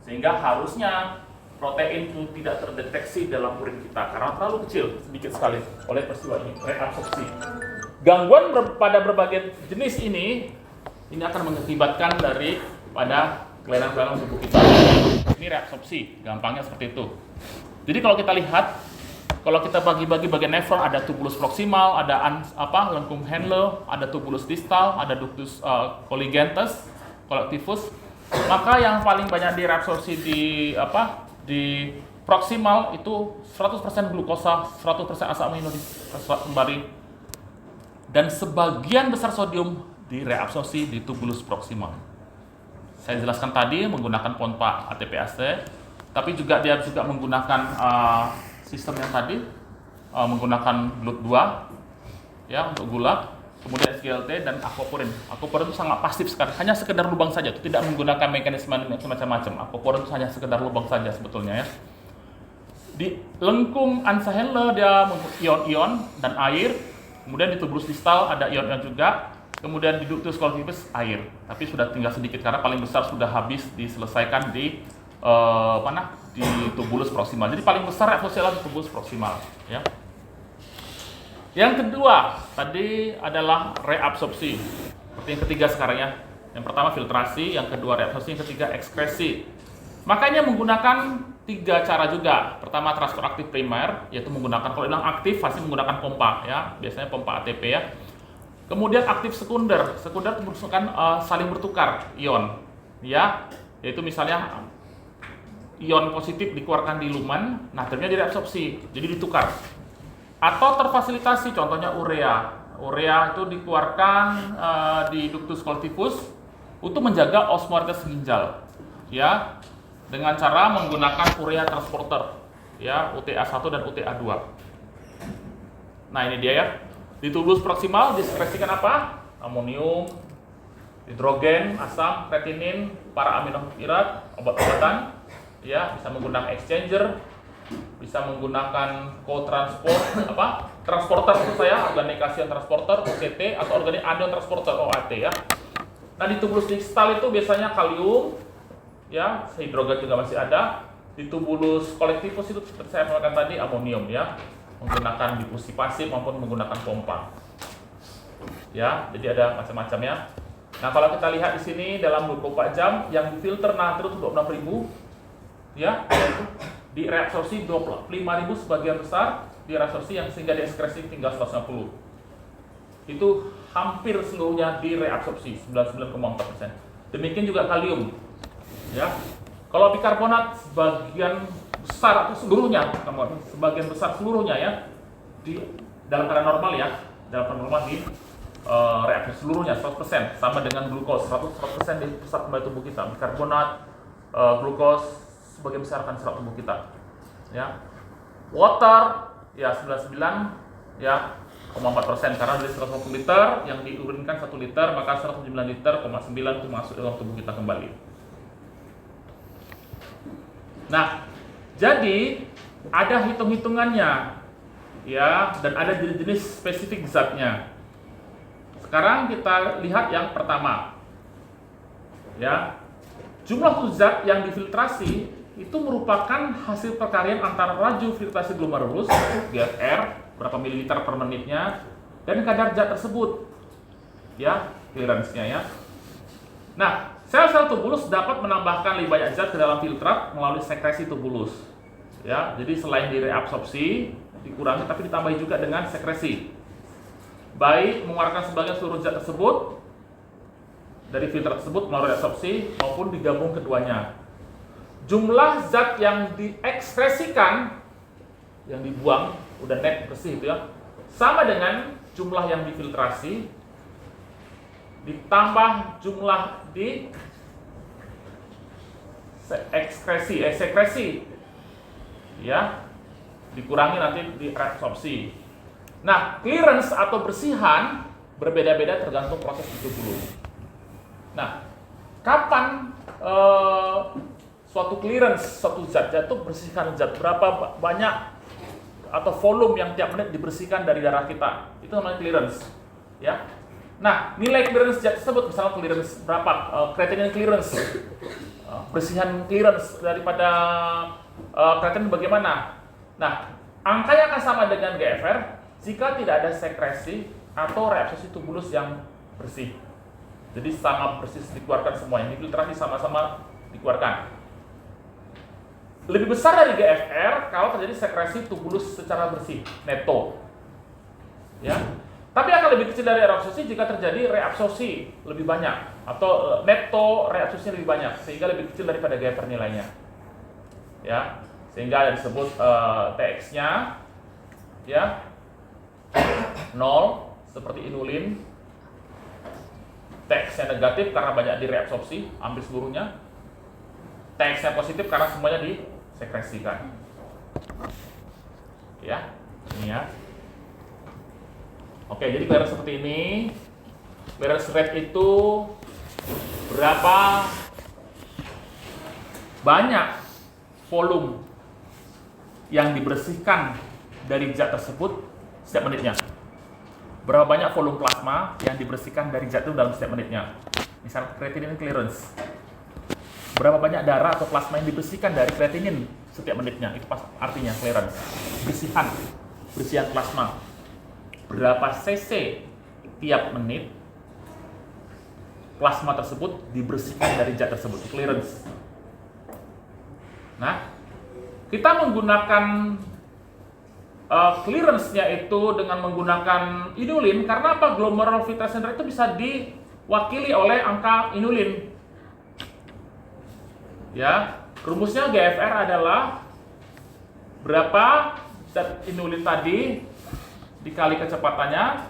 Sehingga harusnya protein itu tidak terdeteksi dalam urin kita karena terlalu kecil, sedikit sekali oleh peristiwa ini, reabsorpsi. Gangguan pada berbagai jenis ini akan mengakibatkan pada kelainan-kelainan tubuh kita. Ini reabsorpsi, gampangnya seperti itu. Jadi kalau kita lihat, kalau kita bagi-bagi bagian nefron, ada tubulus proximal, ada lengkung Henle, ada tubulus distal, ada ductus colligentus, collectivus. Maka yang paling banyak direabsorpsi di proximal itu 100% glukosa, 100% asam amino kembali, dan sebagian besar sodium direabsorpsi di tubulus proximal. Saya jelaskan tadi menggunakan pompa ATP-AC, tapi juga dia juga menggunakan sistem yang tadi, menggunakan GLUT2 ya untuk gula, kemudian SGLT dan aquaporin. Aquaporin itu sangat pasif sekali, hanya sekedar lubang saja, itu tidak menggunakan mekanisme macam-macam. Aquaporin itu hanya sekedar lubang saja sebetulnya, ya. Di lengkung Ansa Henle dia ion-ion dan air, kemudian di tubulus distal ada ion-ion juga. Kemudian di ductus colligentus air, tapi sudah tinggal sedikit karena paling besar sudah habis diselesaikan di di tubulus proximal. Jadi paling besar reabsorpsi adalah di tubulus proximal, ya. Yang kedua tadi adalah reabsorpsi. Seperti yang ketiga sekarang, ya. Yang pertama filtrasi, yang kedua reabsorpsi, yang ketiga ekskresi. Makanya menggunakan 3 cara juga. Pertama transfer aktif primer, yaitu menggunakan, kalau bilang aktif pasti menggunakan pompa, ya. Biasanya pompa ATP, ya. Kemudian aktif sekunder merupakan saling bertukar ion, ya, yaitu misalnya ion positif dikeluarkan di lumen, natriumnya direabsorpsi, jadi ditukar. Atau terfasilitasi, contohnya urea. Urea itu dikeluarkan di ductus colligentus untuk menjaga osmolitas ginjal, ya, dengan cara menggunakan urea transporter, ya, UTA1 dan UTA2. Nah, ini dia, ya. Di tubulus proximal disekresikan apa? Amonium, hidrogen, asam, kreatinin, para aminohidrat, obat-obatan, ya, bisa menggunakan exchanger, bisa menggunakan transporter itu organic cation transporter, OCT, atau organic anion transporter, OAT, ya. Nah, di tubulus distal itu biasanya kalium, ya, hidrogen juga masih ada. Di tubulus collectivus itu seperti saya katakan tadi amonium, ya, menggunakan difusi pasif maupun menggunakan pompa, ya. Jadi ada macam-macamnya. Nah, kalau kita lihat di sini dalam 24 jam yang difilter natrium 26.000, ya, di reabsorpsi 25.000 sebagian besar direabsorpsi, yang sehingga dieskresi tinggal 150. Itu hampir seluruhnya direabsorpsi 99,4%. Demikian juga kalium, ya. Kalau bikarbonat sebagian besar atau seluruhnya, sebagian besar seluruhnya, ya, di dalam keadaan normal, ya, dalam keadaan normal di reabsorpsi seluruhnya 100%, sama dengan glukos 100% di pusat kembali tubuh kita. Bikarbonat, glukos sebagian besar akan serap tubuh kita, ya. Water, ya, 99, ya, 0,4%, karena dari 150 liter yang diurinkan 1 liter, maka 109 liter, 9 itu masuk dalam tubuh kita kembali. Nah, jadi ada hitung-hitungannya, ya, dan ada jenis-jenis spesifik zatnya. Sekarang kita lihat yang pertama, ya. Jumlah zat yang difiltrasi itu merupakan hasil perkalian antara laju filtrasi glomerulus GFR berapa mililiter per menitnya dan kadar zat tersebut, ya, clearance-nya, ya. Nah, sel-sel tubulus dapat menambahkan lebih banyak zat ke dalam filtrat melalui sekresi tubulus, ya. Jadi selain direabsorpsi, dikurangi, tapi ditambahi juga dengan sekresi, baik mengeluarkan sebagian seluruh zat tersebut dari filter tersebut melalui reabsorpsi maupun digabung keduanya. Jumlah zat yang diekskresikan, yang dibuang udah net bersih itu, ya, sama dengan jumlah yang difiltrasi ditambah jumlah di sekresi, ya, dikurangi nanti di reabsorpsi. Nah, clearance atau bersihan berbeda-beda tergantung proses di tubuh. Nah, kapan suatu clearance, suatu zat jatuh, bersihkan zat, berapa banyak atau volume yang tiap menit dibersihkan dari darah kita, itu namanya clearance, ya. Nah, nilai clearance zat tersebut, misalnya clearance berapa, creatinine clearance, bersihan clearance daripada creatinine bagaimana. Nah, angkanya akan sama dengan GFR jika tidak ada sekresi atau reabsorpsi tubulus yang bersih. Jadi sama persis dikeluarkan semua, yang difiltrasi sama-sama dikeluarkan. Lebih besar dari GFR kalau terjadi sekresi tubulus secara bersih, neto. Ya. Tapi akan lebih kecil dari reabsorpsi jika terjadi reabsorpsi lebih banyak atau neto reabsorpsi lebih banyak, sehingga lebih kecil daripada GFR nilainya. Ya. Sehingga disebut TX-nya ya 0 seperti inulin. TX-nya negatif karena banyak direabsorpsi, hampir seluruhnya. TX-nya positif karena semuanya disekresikan. Ya, ini ya. Oke, jadi clearance seperti ini. Clearance rate itu berapa banyak volume yang dibersihkan dari zat tersebut setiap menitnya. Berapa banyak volume plasma yang dibersihkan dari zat itu dalam setiap menitnya. Misal creatinine clearance. Berapa banyak darah atau plasma yang dibersihkan dari creatinine setiap menitnya. Itu artinya clearance. Bersihan plasma. Berapa cc tiap menit plasma tersebut dibersihkan dari zat tersebut. Clearance. Nah, kita menggunakan clearance-nya itu dengan menggunakan inulin karena apa? Glomerular filtration rate itu bisa diwakili oleh angka inulin. Ya, rumusnya GFR adalah berapa zat inulin tadi dikali kecepatannya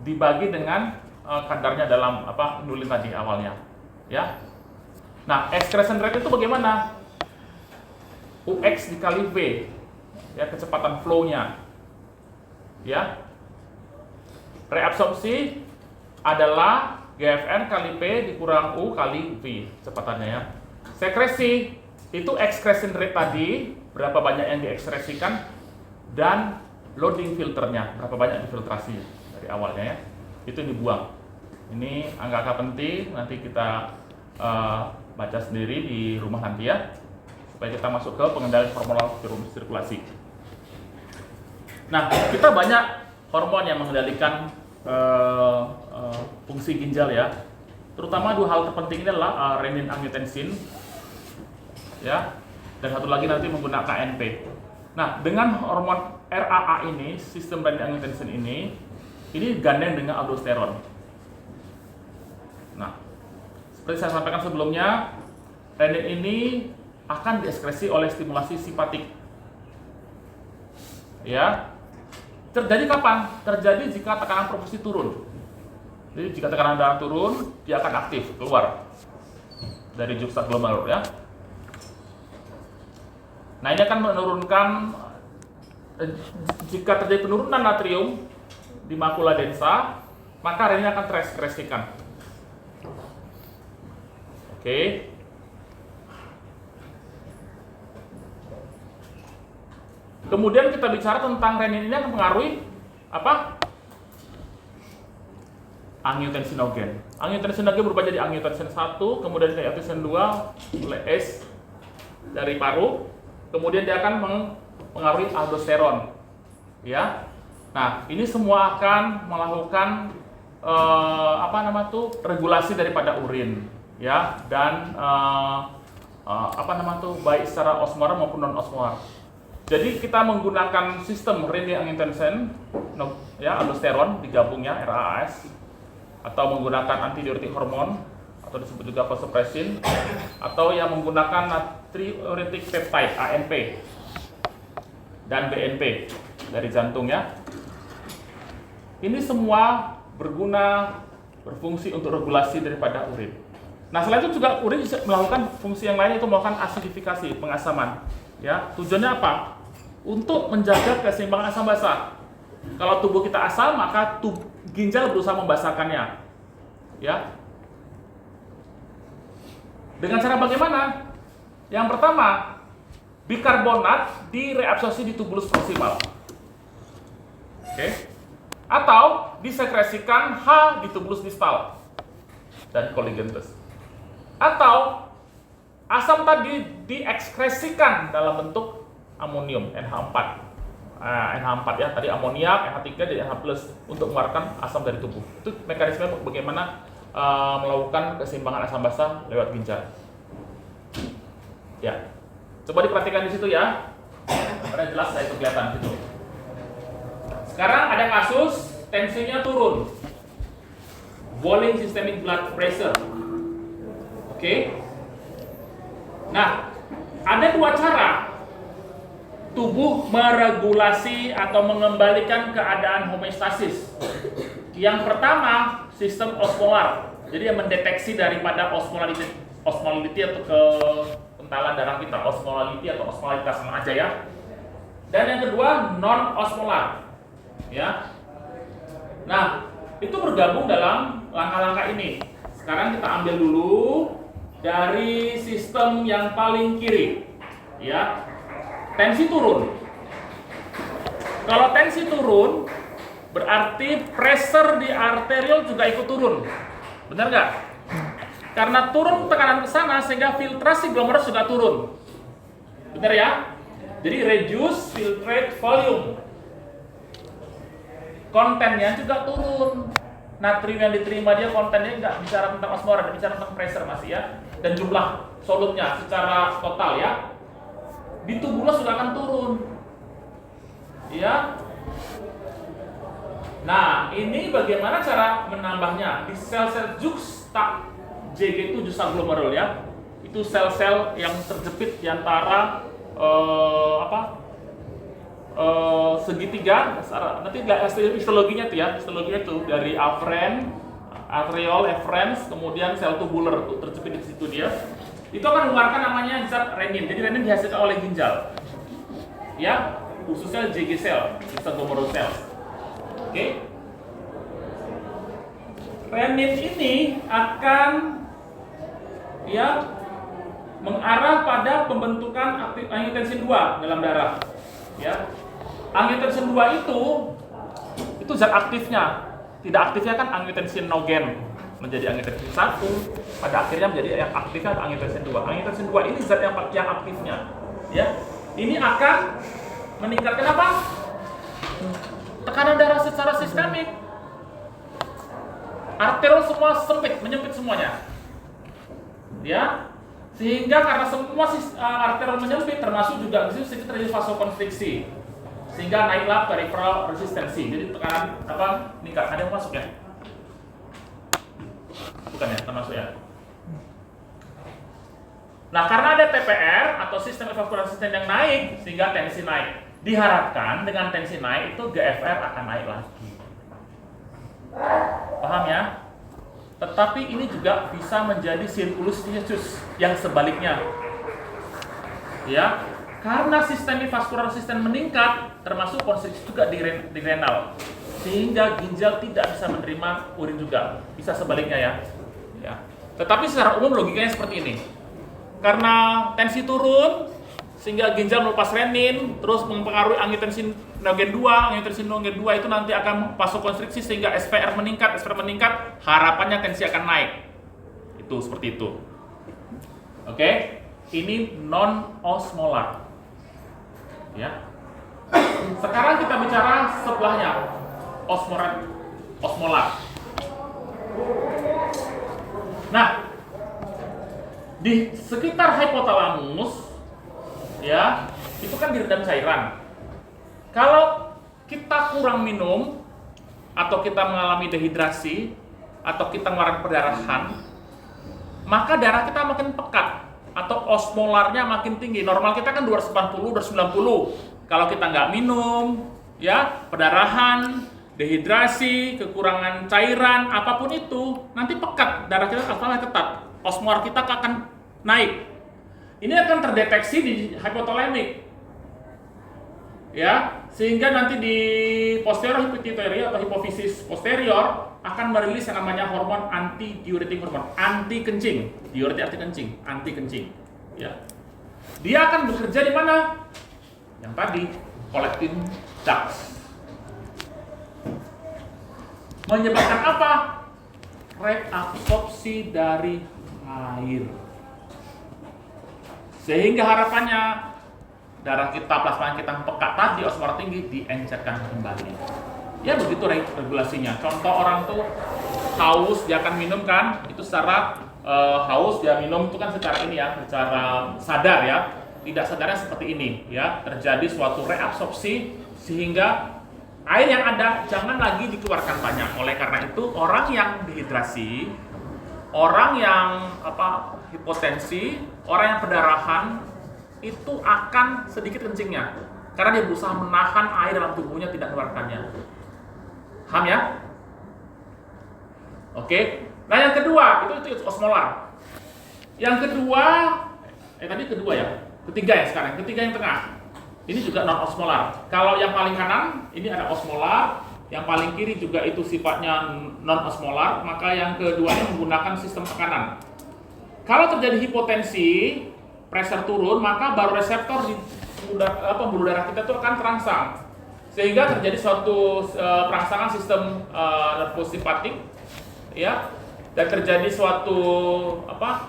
dibagi dengan kadarnya dalam inulin tadi awalnya. Ya. Nah, excretion rate itu bagaimana? UX dikali V. Ya, kecepatan flow-nya. Ya. Reabsorpsi adalah GFR kali P dikurang U kali V kecepatannya ya. Sekresi itu excretion rate tadi, berapa banyak yang diekskresikan, dan loading filternya, berapa banyak difiltrasi dari awalnya ya. Itu dibuang. Ini angka-angka penting, nanti kita baca sendiri di rumah nanti ya, supaya kita masuk ke pengendalian hormonal sirkulasi. Nah, kita banyak hormon yang mengendalikan fungsi ginjal ya. Terutama dua hal terpenting ini adalah renin angiotensin ya, dan satu lagi nanti menggunakan KNP. Nah, dengan hormon RAA ini, sistem renin angiotensin ini gandeng dengan aldosteron. Nah, seperti saya sampaikan sebelumnya, renin ini akan diekskresi oleh stimulasi simpatik. Ya. Terjadi kapan? Terjadi jika tekanan perfusi turun. Jadi jika tekanan darah turun, dia akan aktif keluar dari juxtaglomerular ya. Nah, ini akan menurunkan, jika terjadi penurunan natrium di makula densa, maka renin akan terekskresikan. Oke. Kemudian kita bicara tentang renin ini akan mempengaruhi apa? Angiotensinogen. Angiotensinogen berubah jadi angiotensin 1, kemudian angiotensin 2 oleh S dari paru, kemudian dia akan mempengaruhi aldosteron. Ya. Nah, ini semua akan melakukan regulasi daripada urin, ya, dan baik secara osmolar maupun non osmolar. Jadi kita menggunakan sistem renin angiotensin, ya, aldosteron digabungnya RAAS, atau menggunakan antidiuretik hormon atau disebut juga vasopressin, atau yang menggunakan natriuretic peptide ANP dan BNP dari jantung ya. Ini semua berfungsi untuk regulasi daripada urin. Nah, selain itu juga urin bisa melakukan fungsi yang lain, yaitu melakukan asidifikasi, pengasaman. Ya, tujuannya apa? Untuk menjaga keseimbangan asam basa. Kalau tubuh kita asam, maka ginjal berusaha membasahkannya. Ya. Dengan cara bagaimana? Yang pertama, bikarbonat direabsorpsi di tubulus proksimal. Oke. Atau disekresikan H di tubulus distal dan coligentus. Atau asam tadi diekskresikan dalam bentuk amonium NH4. NH4 ya, tadi amoniak, NH3 jadi NH+ untuk mengeluarkan asam dari tubuh. Itu mekanisme bagaimana melakukan keseimbangan asam basa lewat ginjal. Ya. Coba diperhatikan di situ ya. Karena jelas saya itu kelihatan di situ. Sekarang ada kasus tensinya turun. Falling systemic blood pressure. Oke. Nah, ada dua cara tubuh meregulasi atau mengembalikan keadaan homeostasis. Yang pertama, sistem osmolar. Jadi yang mendeteksi daripada osmolality atau kekentalan darah kita, osmolality atau osmolalitas sama aja ya. Dan yang kedua, non osmolar. Ya. Nah, itu bergabung dalam langkah-langkah ini. Sekarang kita ambil dulu dari sistem yang paling kiri. Ya. Tensi turun. Kalau tensi turun, berarti pressure di arteriol juga ikut turun. Benar nggak? Karena turun tekanan ke sana sehingga filtrasi glomerulus juga turun. Benar ya? Jadi reduce filtrate volume. Kontennya juga turun. Natrium yang diterima dia kontennya nggak bicara tentang osmolar, bicara tentang pressure masih ya. Dan jumlah solutnya secara total ya. Di tubulus sudah akan turun. Ya. Nah, ini bagaimana cara menambahnya? Di sel-sel juxta JG7 subglomerul ya. Itu sel-sel yang terjepit di antara segitiga. Nanti histologinya tuh ya, histologinya tuh dari afren, arteriol, efferents, kemudian sel tubular tuh terjepit di situ dia. Itu akan mengeluarkan namanya zat renin. Jadi renin dihasilkan oleh ginjal. Ya, khususnya JG sel, juxtaglomerular cell. Oke. Renin ini akan ya mengarah pada pembentukan angiotensin 2 dalam darah. Ya. Angiotensin 2 itu zat aktifnya. Tidak aktifnya kan angiotensinogen menjadi angiotensin 1, pada akhirnya menjadi yang aktifnya angiotensin 2. Angiotensin 2 ini zat yang aktifnya. Ya. Ini akan meningkatkan apa? Tekanan darah secara sistemik. Arteriol semua sempit, menyempit semuanya. Ya. Sehingga karena semua arteriol menyempit, termasuk juga di situ terjadi vasokonstriksi. Sehingga naiklah peripheral resistensi. Jadi tekanan meningkat. Ada yang masuk ya? Bukan ya, termasuk ya. Nah, karena ada TPR atau sistem evaskular resisten yang naik, sehingga tensi naik. Diharapkan dengan tensi naik itu GFR akan naik lagi. Paham ya? Tetapi ini juga bisa menjadi circulus vicious yang sebaliknya. Ya, karena sistem vaskular resisten meningkat, termasuk konstriksi juga di renal, sehingga ginjal tidak bisa menerima urin juga. Bisa sebaliknya ya. Ya. Tetapi secara umum logikanya seperti ini. Karena tensi turun, sehingga ginjal melepas renin, terus mempengaruhi angiotensin nogen 2, angiotensin nogen 2 itu nanti akan vasokonstriksi sehingga SPR meningkat, harapannya tensi akan naik. Itu seperti itu. Oke, ini non osmolar. Ya. Sekarang kita bicara sebelahnya, osmolar. Nah, di sekitar hipotalamus ya, itu kan direndam cairan. Kalau kita kurang minum atau kita mengalami dehidrasi atau kita mengeluarkan perdarahan, maka darah kita makin pekat atau osmolarnya makin tinggi. Normal kita kan 280, 290. Kalau kita nggak minum, ya, perdarahan, dehidrasi, kekurangan cairan, apapun itu, nanti pekat, darah kita akan ketat. Osmolar kita akan naik. Ini akan terdeteksi di hipotolemik. Ya. sehingga nanti di posterior pituitary atau hipofisis posterior akan merilis yang namanya hormon anti diuretik hormon, anti kencing. Diuretik arti kencing, anti kencing. Ya. Dia akan bekerja di mana? Yang tadi, collecting ducts. Menyebabkan apa? Reabsorpsi dari air. Sehingga harapannya darah kita, plasma kita yang pekat tadi, osmolar tinggi, diencerkan kembali. Ya begitu regulasinya. Contoh orang tuh haus, dia akan minum kan, itu secara haus dia minum itu kan secara ini ya, secara sadar ya. Tidak sadarnya seperti ini ya, terjadi suatu reabsorpsi sehingga air yang ada jangan lagi dikeluarkan banyak. Oleh karena itu orang yang dehidrasi, orang yang hipotensi, orang yang pendarahan itu akan sedikit kencingnya karena dia berusaha menahan air dalam tubuhnya tidak mengeluarkannya. Paham ya? Oke. Nah yang kedua itu osmolar. Yang kedua, tadi kedua ya. Ketiga ya sekarang. Ketiga yang tengah. Ini juga non osmolar. Kalau yang paling kanan ini ada osmolar, yang paling kiri juga itu sifatnya non osmolar. Maka yang keduanya menggunakan sistem tekanan. Kalau terjadi hipotensi, pressure turun, maka baru reseptor di pembuluh darah kita itu akan terangsang. Sehingga terjadi suatu perangsangan sistem nervus simpatik ya, dan terjadi suatu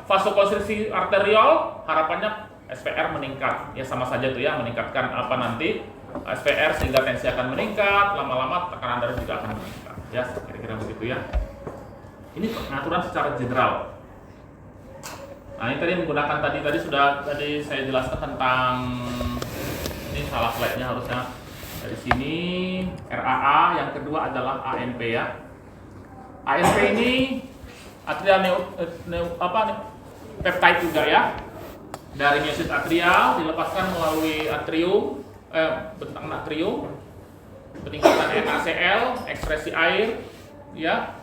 vasokonstriksi arteriol, harapannya SPR meningkat. Ya sama saja tuh ya, meningkatkan nanti SPR sehingga tensi akan meningkat, lama-lama tekanan darah juga akan meningkat. Ya, kira-kira begitu ya. Ini pengaturan secara general. Nah, ini tadi menggunakan tadi sudah saya jelaskan tentang ini salah slide-nya harusnya dari sini RAA, yang kedua adalah ANP ya. ANP ini atrial peptide juga ya. Dari miosit atrial dilepaskan melalui atrium, bentang natrium, peningkatan NaCl, ekspresi air, ya,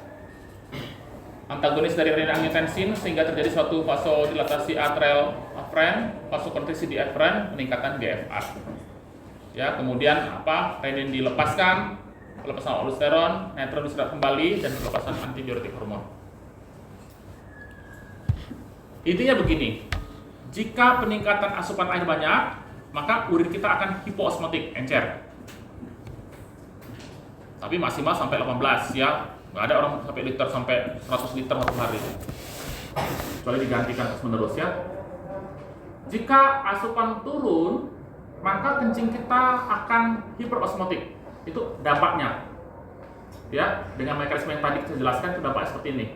antagonis dari renin-angiotensin sehingga terjadi suatu vasodilatasi atrial afren, vasokonstriksi di afren, peningkatan GFR. Ya, kemudian renin dilepaskan, pelepasan aldosteron, netron diserap kembali dan pelepasan antidiuretik hormon. Intinya begini. Jika peningkatan asupan air banyak, maka urin kita akan hipoosmotik, encer. Tapi maksimal sampai 18 ya. Nggak ada orang sampai 100 liter satu hari. Kecuali digantikan terus menerus ya. Jika asupan turun, maka kencing kita akan hiperosmotik. Itu dampaknya. Ya, dengan mekanisme yang tadi saya jelaskan itu dampaknya seperti ini.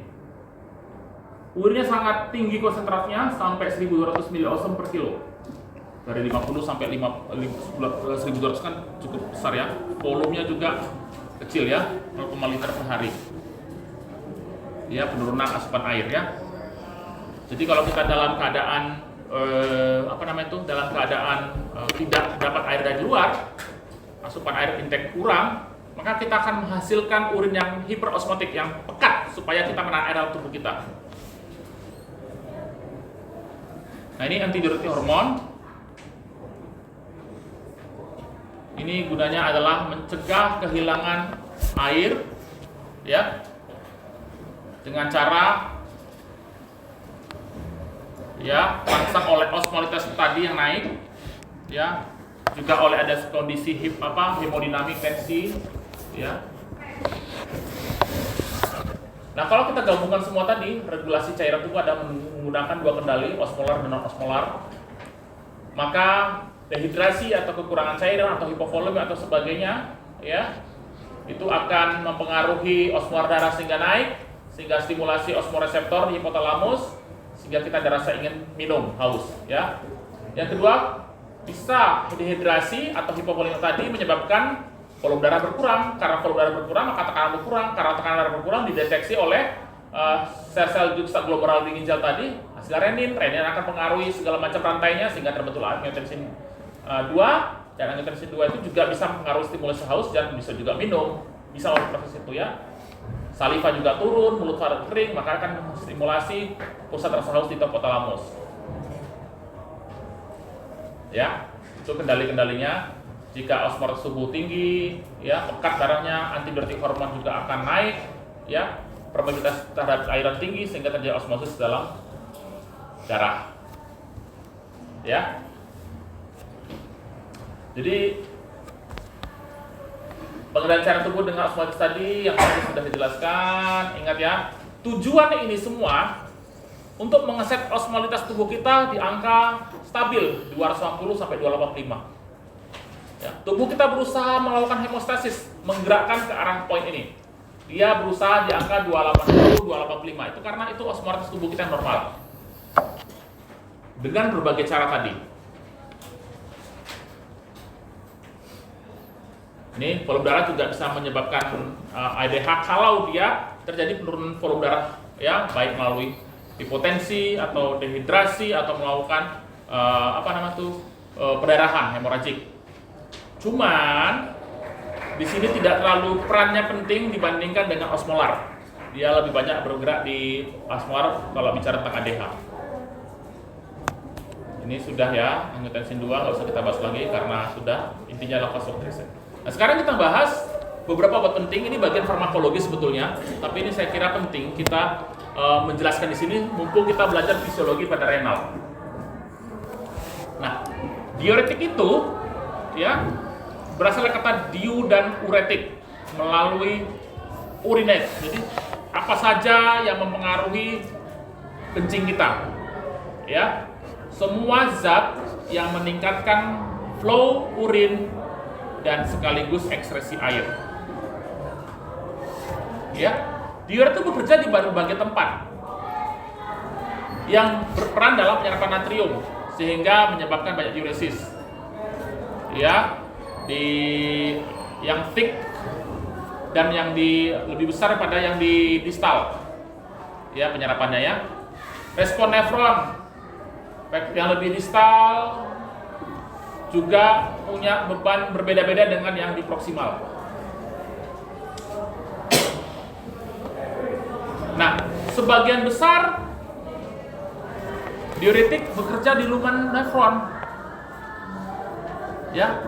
Urinnya sangat tinggi konsentrasinya sampai 1200 ml per kilo. Dari 50 sampai 1200 kan cukup besar ya. Volumenya juga kecil ya, 0,5 liter per hari. Ya, penurunan asupan air ya. Jadi kalau kita dalam keadaan dalam keadaan tidak dapat air dari luar, asupan air intake kurang, maka kita akan menghasilkan urin yang hiperosmotik, yang pekat supaya kita menahan air dalam tubuh kita. Nah, ini antidiuretik hormon. Ini gunanya adalah mencegah kehilangan air ya. Dengan cara ya terangsang oleh osmolitas tadi yang naik ya. Juga oleh ada kondisi hemodinamik tensi ya. Nah, kalau kita gabungkan semua tadi, regulasi cairan tubuh ada menggunakan dua kendali, osmolar dan non-osmolar. Maka dehidrasi atau kekurangan cairan atau hipovolemi atau sebagainya, ya, itu akan mempengaruhi osmolar darah sehingga naik, sehingga stimulasi osmoreseptor di hipotalamus, sehingga kita ada rasa ingin minum, haus, ya. Yang kedua, bisa dehidrasi atau hipovolemi tadi menyebabkan volume darah berkurang. Karena volume darah berkurang, maka tekanan berkurang. Karena tekanan darah berkurang dideteksi oleh sel-sel juxtaglomerular di ginjal tadi, hasil renin akan mempengaruhi segala macam rantainya sehingga terbentuk angiotensin 2, dan angiotensin 2 itu juga bisa mempengaruhi stimulasi haus dan bisa juga minum, bisa oleh proses itu ya. Saliva juga turun, mulut kering, maka akan stimulasi pusat rasa haus di hipotalamus. Ya, itu kendali-kendalinya. Jika osmosis tubuh tinggi, ya, pekat darahnya, antidiuretik hormon juga akan naik, ya, probabilitas terhadap cairan tinggi sehingga terjadi osmosis dalam darah. Ya. Jadi pengendalian cairan tubuh dengan osmosis tadi yang tadi sudah dijelaskan, ingat ya, tujuan ini semua untuk mengeset osmolitas tubuh kita di angka stabil 250 sampai 285. Ya, tubuh kita berusaha melakukan hemostasis, menggerakkan ke arah poin ini. Dia berusaha di angka 280, 285. Itu karena itu osmolitas tubuh kita normal. Dengan berbagai cara tadi. Ini volume darah juga bisa menyebabkan ADH kalau dia terjadi penurunan volume darah, ya, baik melalui hipotensi atau dehidrasi atau melakukan pendarahan hemoragik. Cuman di sini tidak terlalu perannya penting dibandingkan dengan osmolar. Dia lebih banyak bergerak di osmolar kalau bicara tentang ADH. Ini sudah ya, angiotensin 2 nggak usah kita bahas lagi karena sudah intinya adalah vasopressin. Nah, sekarang kita bahas beberapa obat penting. Ini bagian farmakologi sebetulnya, tapi ini saya kira penting kita menjelaskan di sini mumpung kita belajar fisiologi pada renal. Nah, diuretik itu ya berasal dari kata diu dan uretik melalui urinate. Jadi apa saja yang mempengaruhi kencing kita, ya, semua zat yang meningkatkan flow urin dan sekaligus ekskresi air. Ya, diuretik itu bekerja di berbagai tempat yang berperan dalam penyerapan natrium sehingga menyebabkan banyak diuresis. Ya, di yang thick dan yang lebih besar pada yang di distal. Ya, penyerapannya ya. Respon nefron yang lebih distal juga punya beban berbeda-beda dengan yang di proksimal. Nah, sebagian besar diuretik bekerja di lumen nefron. Ya.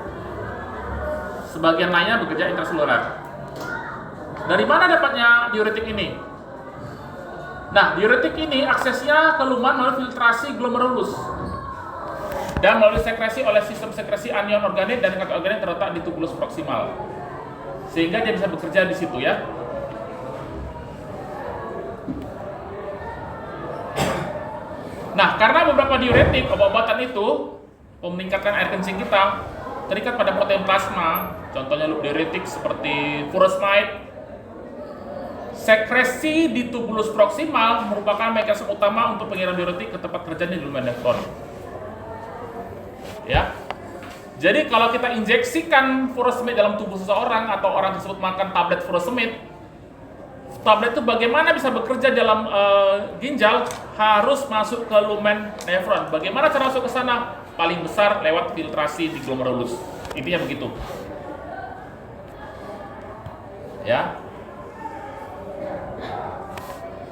Sebagian lainnya bekerja intraseluler. Dari mana dapatnya diuretik ini? Nah, diuretik ini aksesnya ke lumen melalui filtrasi glomerulus dan melalui sekresi oleh sistem sekresi anion organik dan katayon organik terletak di tubulus proksimal. Sehingga dia bisa bekerja di situ ya. Nah, karena beberapa diuretik, obat-obatan itu meningkatkan air kencing kita, terikat pada protein plasma, contohnya loop diuretik seperti furosemide. Sekresi di tubulus proksimal merupakan mekanisme utama untuk pengiriman diuretik ke tempat kerjanya di lumen nefron. Ya. Jadi kalau kita injeksikan furosemide dalam tubuh seseorang atau orang tersebut makan tablet furosemide, tablet itu bagaimana bisa bekerja dalam ginjal harus masuk ke lumen nefron. Bagaimana cara masuk ke sana? Paling besar lewat filtrasi di glomerulus. Intinya begitu. Ya.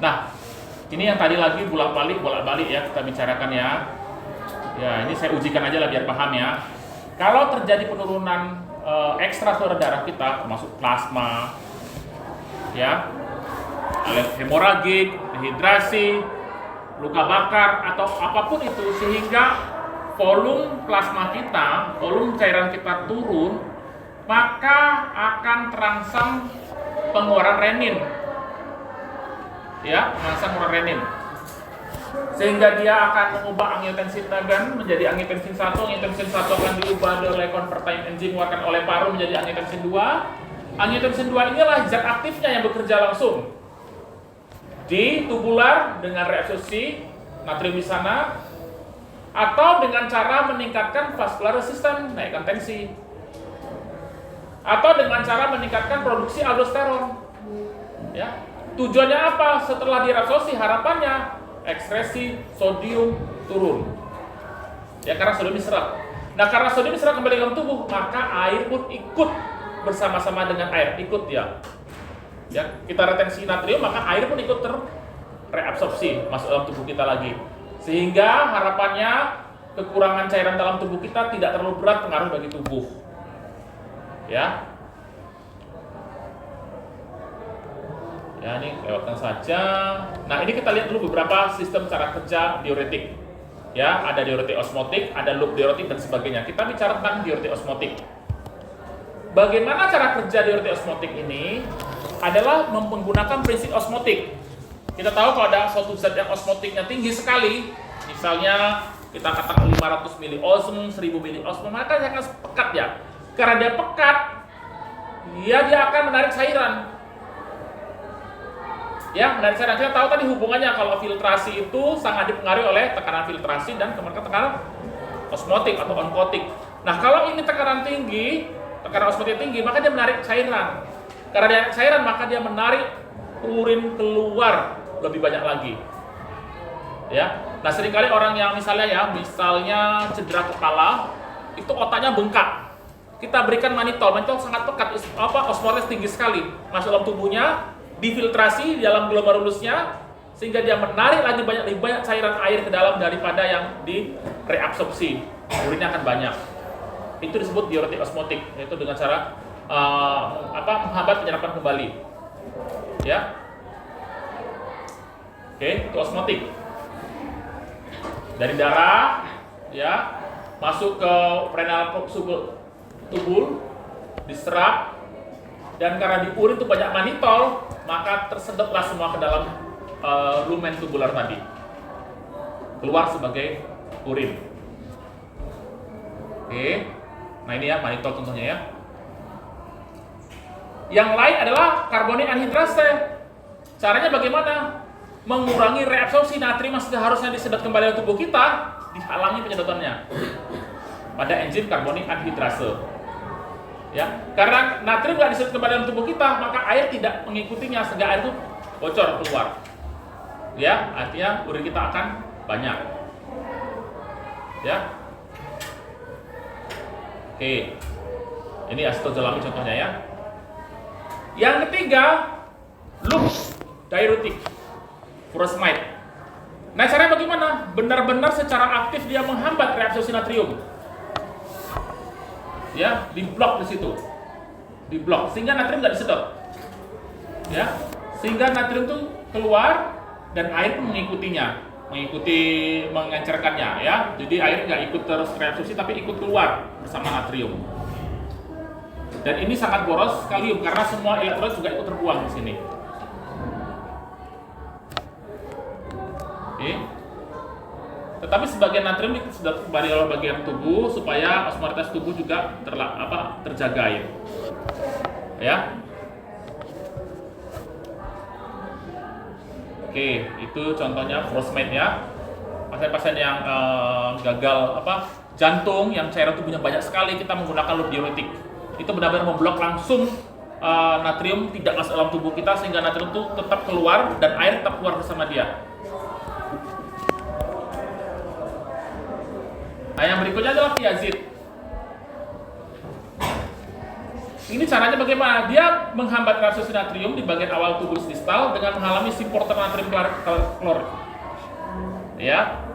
Nah, ini yang tadi lagi bolak-balik ya kita bicarakan ya. Ya, ini saya ujikan aja lah biar paham ya. Kalau terjadi penurunan ekstraseluler darah kita, termasuk plasma, ya, hemoragik, dehidrasi, luka bakar atau apapun itu, sehingga volume plasma kita, volume cairan kita turun, maka akan terangsang pengeluaran renin. Ya, terangsang pengeluaran renin. Sehingga dia akan mengubah angiotensin menjadi angiotensin 1, angiotensin 1 akan diubah oleh converting enzim mengeluarkan oleh paru menjadi angiotensin 2. Angiotensin 2 inilah zat aktifnya yang bekerja langsung di tubular dengan reabsorpsi natrium di sana, atau dengan cara meningkatkan vascular resistance, naikkan tensi, atau dengan cara meningkatkan produksi aldosteron. Ya, tujuannya apa? Setelah direabsorpsi, harapannya ekskresi sodium turun. Ya, karena sodium diserap. Nah, karena sodium diserap kembali ke dalam tubuh, maka air pun ikut bersama-sama dengan air, ikut ya. Ya, kita retensi natrium, maka air pun ikut terreabsorpsi masuk dalam tubuh kita lagi. Sehingga harapannya kekurangan cairan dalam tubuh kita tidak terlalu berat pengaruh bagi tubuh. Ya. Ya, ini lewatkan saja. Nah, ini kita lihat dulu beberapa sistem cara kerja diuretik. Ya, ada diuretik osmotik, ada loop diuretik dan sebagainya. Kita bicara tentang diuretik osmotik. Bagaimana cara kerja diuretik osmotik ini? Adalah menggunakan prinsip osmotik. Kita tahu kalau ada suatu zat yang osmotiknya tinggi sekali, misalnya kita katakan 500 miliosm, 1000 miliosm, maka dia akan pekat ya. Karena dia pekat, dia akan menarik cairan. Ya, menarik cairan. Kita tahu tadi hubungannya kalau filtrasi itu sangat dipengaruhi oleh tekanan filtrasi dan kemudian tekanan osmotik atau oncotic. Nah, kalau ini tekanan tinggi, tekanan osmotik tinggi, maka dia menarik cairan. Karena dia menarik cairan, maka dia menarik urin keluar lebih banyak lagi. Ya. Nah, seringkali orang yang misalnya cedera kepala, itu otaknya bengkak. Kita berikan manitol sangat pekat, osmotis tinggi sekali masuk dalam tubuhnya, difiltrasi di dalam glomerulusnya sehingga dia menarik lagi lebih banyak cairan air ke dalam daripada yang direabsorpsi. Urinnya akan banyak. Itu disebut diuretik osmotik, yaitu dengan cara menghambat penyerapan kembali. Ya. Oke, itu osmotik. Dari darah ya masuk ke renal tubul, diserap, dan karena di urin itu banyak manitol, maka tersedotlah semua ke dalam lumen tubular tadi, keluar sebagai urin. Oke, nah ini ya manitol contohnya ya. Yang lain adalah karbonik anhidrase. Caranya bagaimana? Mengurangi reabsorpsi natrium yang seharusnya disedot kembali ke tubuh kita, dihalangi penyedotannya pada enzim karbonik anhidrase. Ya, karena natrium nggak disedot kembali ke tubuh kita, maka air tidak mengikutinya sehingga air itu bocor keluar. Ya, artinya urin kita akan banyak. Ya. Oke. Ini acetozolami contohnya ya. Yang ketiga, loop diuretik. Furosemide. Nah, caranya bagaimana? Benar-benar secara aktif dia menghambat reabsorpsi natrium. Ya, diblok di situ. Diblok sehingga natrium nggak disedot. Ya, sehingga natrium itu keluar dan air pun mengikutinya, mengencerkannya ya. Jadi air nggak ikut terus reabsorpsi tapi ikut keluar bersama natrium. Dan ini sangat boros kalium karena semua elektrolit juga ikut terbuang di sini. Oke. Tetapi sebagian natrium sudah kembali oleh bagian tubuh supaya osmolitas tubuh juga terjaga ya. Ya. Oke, itu contohnya furosemide ya. Pasien-pasien yang gagal jantung yang cairan tubuhnya banyak sekali, kita menggunakan loop diuretik. Itu benar-benar memblok langsung natrium tidak masuk dalam tubuh kita sehingga natrium itu tetap keluar dan air tetap keluar bersama dia. Nah, yang berikutnya adalah thiazid. Ini caranya bagaimana? Dia menghambat reabsorpsi natrium di bagian awal tubulus distal dengan menghalangi supporter natrium klorid. Ya,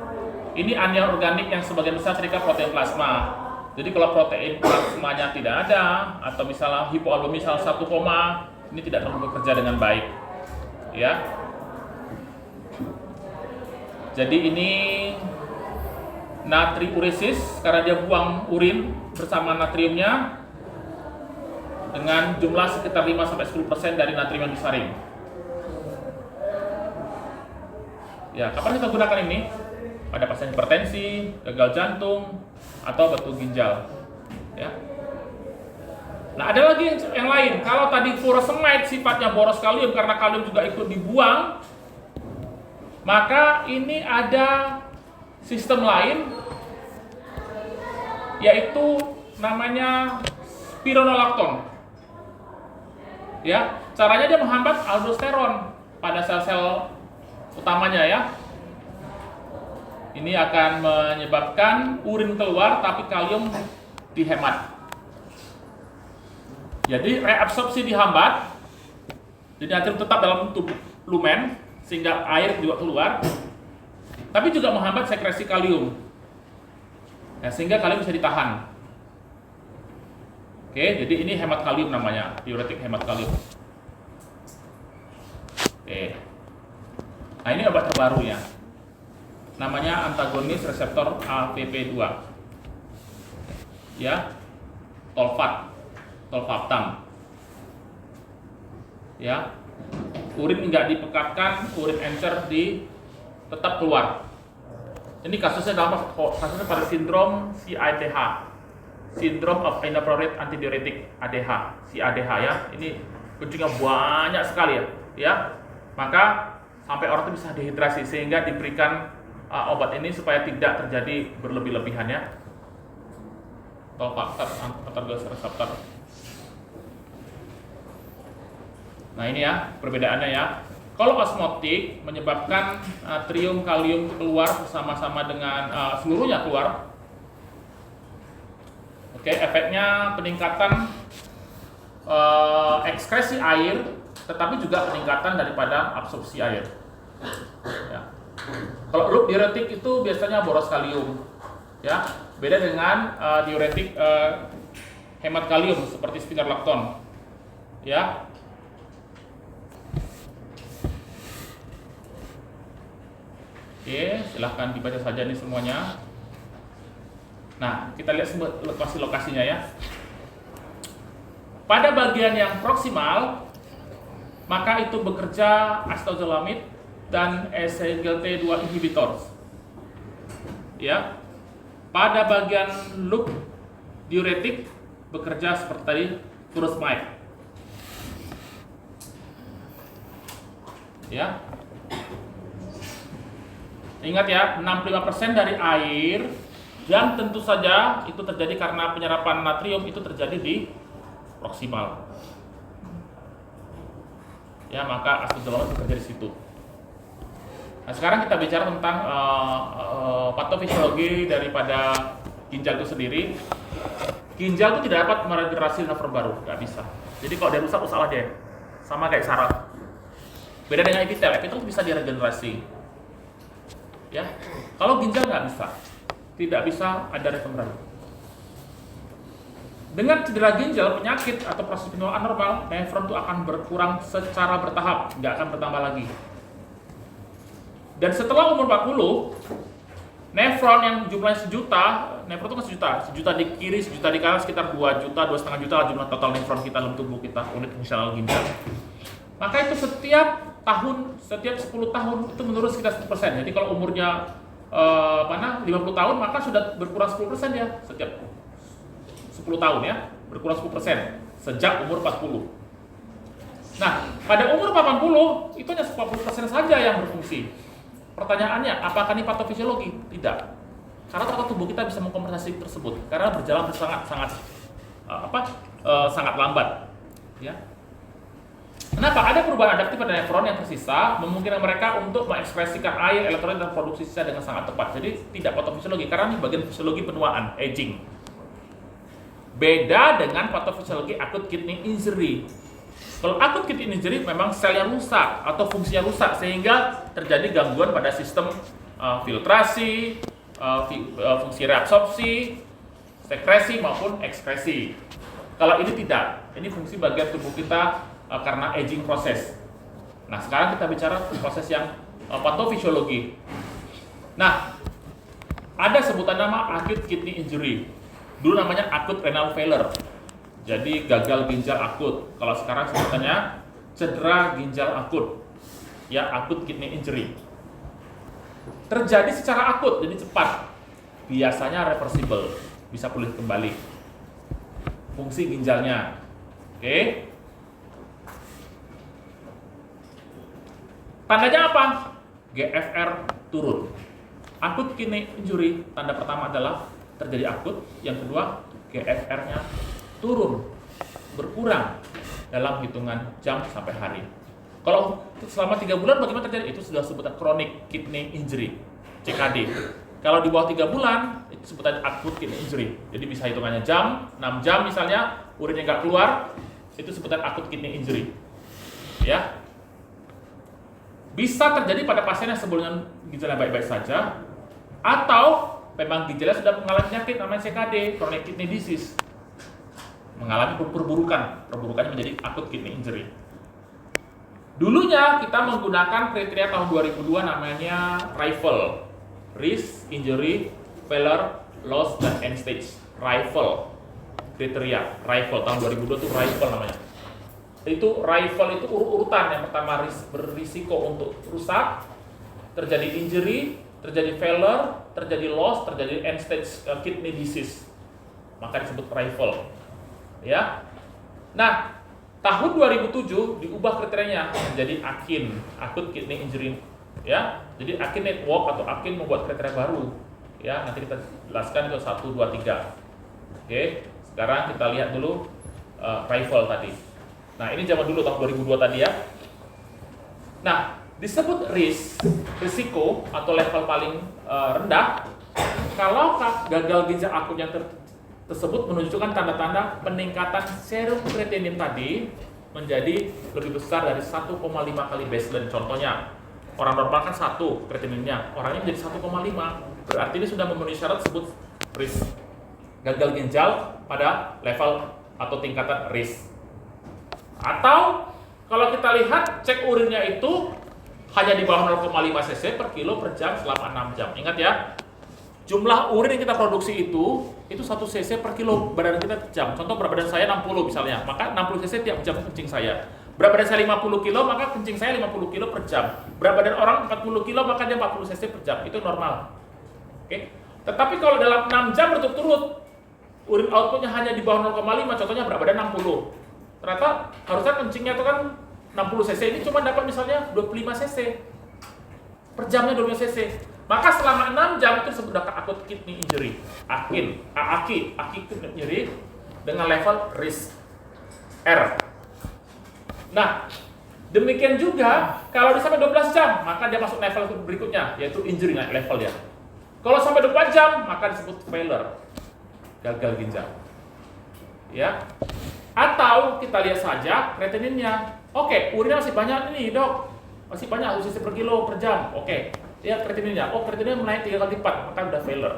ini anion organik yang sebagian besar terikat protein plasma. Jadi kalau protein plasmanya tidak ada atau misalnya hipoalbumi salah satu koma, ini tidak akan bekerja dengan baik. Ya. Jadi ini natriuresis karena dia buang urin bersama natriumnya dengan jumlah sekitar 5-10% dari natrium yang disaring. Ya, kapan kita gunakan ini? Pada pasien hipertensi, gagal jantung, atau batu ginjal. Ya. Nah, ada lagi yang lain. Kalau tadi furosemide sifatnya boros kalium karena kalium juga ikut dibuang, maka ini ada sistem lain, yaitu namanya spironolakton. Ya, caranya dia menghambat aldosteron pada sel-sel utamanya ya. Ini akan menyebabkan urin keluar tapi kalium dihemat. Jadi reabsorpsi dihambat, jadi natrium tetap dalam tubuh lumen sehingga air juga keluar, tapi juga menghambat sekresi kalium, ya, sehingga kalium bisa ditahan. Oke, jadi ini hemat kalium namanya, diuretik hemat kalium. Oke. Nah, ini obat terbaru ya. Namanya antagonis reseptor APP2. Ya. Tolvaptan. Ya. Urin enggak dipekatkan, urin encer tetap keluar. Ini kasusnya kasusnya pada sindrom CIDH, Syndrome of Inappropriate Antidiuretic ADH, CADH ya. Ini kucingnya banyak sekali ya. Maka sampai orang itu bisa dehidrasi sehingga diberikan obat ini supaya tidak terjadi berlebih-lebihan ya. Tolvaptan antagonis reseptor. Nah ini ya perbedaannya ya. Kalau osmotik menyebabkan natrium kalium keluar bersama-sama dengan seluruhnya keluar. Oke, efeknya peningkatan ekskresi air, tetapi juga peningkatan daripada absorpsi air. Ya. Kalau loop diuretik itu biasanya boros kalium, ya. Beda dengan diuretik hemat kalium seperti spironolactone, ya. Oke, silahkan dibaca saja nih semuanya. Nah, kita lihat lokasi-lokasinya ya. Pada bagian yang proksimal, maka itu bekerja acetazolamid dan SGLT2 inhibitor. Ya. Pada bagian loop diuretik bekerja seperti tadi furosemide. Ya. Ingat ya, 65% dari air yang tentu saja itu terjadi karena penyerapan natrium itu terjadi di proksimal. Ya, maka acetazolamid bekerja di situ. Nah, sekarang kita bicara tentang patofisiologi daripada ginjal itu sendiri. Ginjal itu tidak dapat meregenerasi nerve baru, nggak bisa. Jadi kalau dia rusak aja, sama kayak saraf. Beda dengan epitel itu bisa diregenerasi. Ya, kalau ginjal nggak bisa, tidak bisa ada regenerasi. Dengan cedera ginjal, penyakit atau proses penyual anormal, nefron itu akan berkurang secara bertahap, nggak akan bertambah lagi. Dan setelah umur 40, nefron yang jumlahnya sejuta, nefron itu kan sejuta di kiri, sejuta di kanan, sekitar 2 juta, 2,5 juta lah jumlah total nefron kita dalam tubuh kita, unit fungsional ginjal. Maka itu setiap 10 tahun itu menurun sekitar 10%. Jadi kalau umurnya 50 tahun maka sudah berkurang 10% ya setiap 10 tahun ya, berkurang 10% sejak umur 40. Nah, pada umur 80 itu hanya 40% saja yang berfungsi. Pertanyaannya, apakah ini patofisiologi? Tidak. Karena ternyata tubuh kita bisa mengkompensasi tersebut karena berjalan sangat lambat. Ya. Kenapa? Ada perubahan adaptif pada nefron yang tersisa, memungkinkan mereka untuk mengekspresikan air, elektrolit, dan produksi sisa dengan sangat tepat. Jadi tidak patofisiologi, karena ini bagian fisiologi penuaan, aging. Beda dengan patofisiologi acute kidney injury. Kalau acute kidney injury memang selnya rusak atau fungsinya rusak sehingga terjadi gangguan pada sistem filtrasi, fungsi reabsorpsi, sekresi maupun ekskresi. Kalau ini tidak, ini fungsi bagian tubuh kita karena aging proses. Nah, sekarang kita bicara proses yang patofisiologi. Nah, ada sebutan nama acute kidney injury. Dulu namanya acute renal failure. Jadi gagal ginjal akut. Kalau sekarang sebutannya cedera ginjal akut. Ya, acute kidney injury. Terjadi secara akut, jadi cepat. Biasanya reversible, bisa pulih kembali fungsi ginjalnya. Oke. Tandanya apa? GFR turun. Acute kidney injury, tanda pertama adalah terjadi akut, yang kedua GFR-nya turun, berkurang dalam hitungan jam sampai hari. Kalau selama 3 bulan bagaimana terjadi? Itu sudah sebutan chronic kidney injury, CKD. Kalau di bawah 3 bulan, itu sebutan acute kidney injury. Jadi bisa hitungannya jam, 6 jam misalnya, urinnya nggak keluar, itu sebutan acute kidney injury. Ya. Bisa terjadi pada pasien yang sebelumnya ginjalnya baik-baik saja, atau memang ginjalnya sudah mengalami penyakit namanya CKD, chronic kidney disease. mengalami perburukannya menjadi acute kidney injury. Dulunya kita menggunakan kriteria tahun 2002 namanya RIFLE, Risk, Injury, Failure, Loss, dan End Stage. RIFLE kriteria, RIFLE tahun 2002 itu RIFLE namanya. Itu RIFLE itu urutan. Yang pertama berisiko untuk rusak, terjadi injury, terjadi failure, terjadi loss, terjadi end stage kidney disease. Maka disebut RIFLE. Ya. Nah, tahun 2007 diubah kriterianya menjadi AKIN, Acute Kidney Injury. Ya. Jadi AKIN Network atau AKIN membuat kriteria baru. Ya, nanti kita jelaskan ke 1 2 3. Oke. Sekarang kita lihat dulu RIFLE tadi. Nah, ini zaman dulu tahun 2002 tadi ya. Nah, disebut risiko atau level paling rendah kalau gagal ginjal akut yang tersebut menunjukkan tanda-tanda peningkatan serum kreatinin tadi menjadi lebih besar dari 1,5 kali baseline. Contohnya, orang normal kan 1 kreatininnya, orangnya menjadi 1,5. Berarti ini sudah memenuhi syarat disebut risk gagal ginjal pada level atau tingkatan risk. Atau kalau kita lihat cek urinnya itu hanya di bawah 0,5 cc per kilo per jam selama 6 jam. Ingat ya, jumlah urin yang kita produksi itu 1 cc per kilo badan kita per jam. Contoh berat badan saya 60 misalnya, maka 60 cc tiap jam kencing saya. Berat badan saya 50 kilo, maka kencing saya 50 kilo per jam. Berat badan orang 40 kilo, maka dia 40 cc per jam. Itu normal. Oke. Tetapi kalau dalam 6 jam berturut-turut urin outputnya hanya di bawah 0,5, contohnya berat badan 60. Ternyata harusnya kencingnya itu kan 60 cc, ini cuma dapat misalnya 25 cc per jamnya, 25 cc. Maka selama 6 jam itu disebut acute kidney injury, AKI kidney injury dengan level risk R. Nah, demikian juga kalau dia sampai 12 jam, maka dia masuk level berikutnya, yaitu injury naik level ya. Kalau sampai 24 jam, maka disebut failure, gagal ginjal. Ya. Atau kita lihat saja kreatininnya. Oke, urinnya masih banyak nih, Dok. Masih banyak, cc per kilo per jam. Oke. Lihat kreatininnya. Oh, kreatininnya menaik 3 kali lipat, maka udah failure.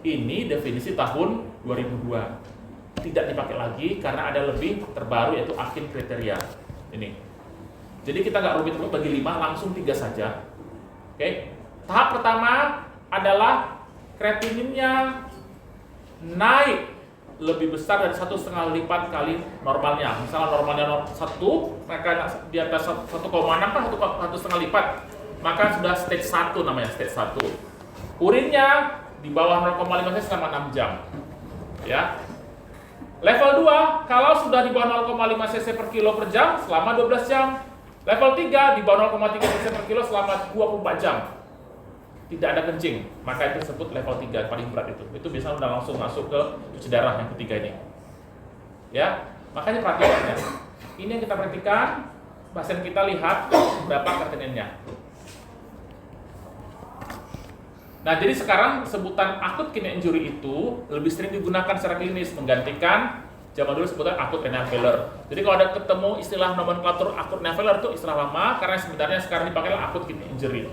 Ini definisi tahun 2002. Tidak dipakai lagi karena ada lebih terbaru yaitu AKIN kriteria. Ini. Jadi kita nggak rumit-rumit bagi 5, langsung 3 saja. Oke. Tahap pertama adalah kreatininnya naik lebih besar dari 1,5 lipat kali normalnya. Misalnya normalnya 1, maka di atas 1,6 kan 1,5 lipat. Maka sudah stage 1 namanya, stage 1. Urinnya di bawah 0,5 cc selama 6 jam. Ya. Level 2, kalau sudah di bawah 0,5 cc per kilo per jam selama 12 jam. Level 3 di bawah 0,3 cc per kilo selama 24 jam. Tidak ada kencing, maka itu disebut level 3 paling berat itu. Itu biasanya udah langsung masuk ke cuci darah yang ketiga ini. Ya, makanya perhatikan ya. Ini yang kita perhatikan, pasien kita lihat berapa kreatininnya. Nah, jadi sekarang sebutan acute kidney injury itu lebih sering digunakan secara klinis menggantikan zaman dulu sebutan acute renal failure. Jadi kalau ada ketemu istilah nomenklatur acute renal failure itu istilah lama karena sebenarnya sekarang dipakai acute kidney injury.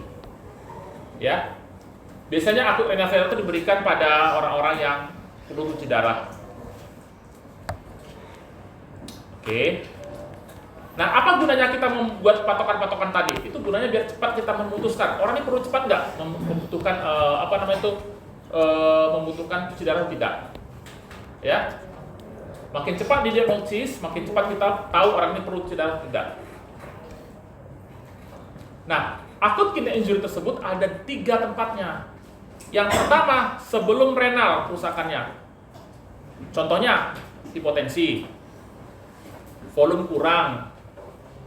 Ya, biasanya acute renal failure itu diberikan pada orang-orang yang perlu cuci darah. Oke. Nah, apa gunanya kita membuat patokan-patokan tadi? Itu gunanya biar cepat kita memutuskan. Orang ini perlu cepat nggak membutuhkan membutuhkan cuci darah atau tidak? Ya, makin cepat didiagnosis, makin cepat kita tahu orang ini perlu cuci darah atau tidak. Nah, acute kidney injury tersebut ada 3 tempatnya. Yang pertama, sebelum renal kerusakannya. Contohnya, hipotensi, volume kurang,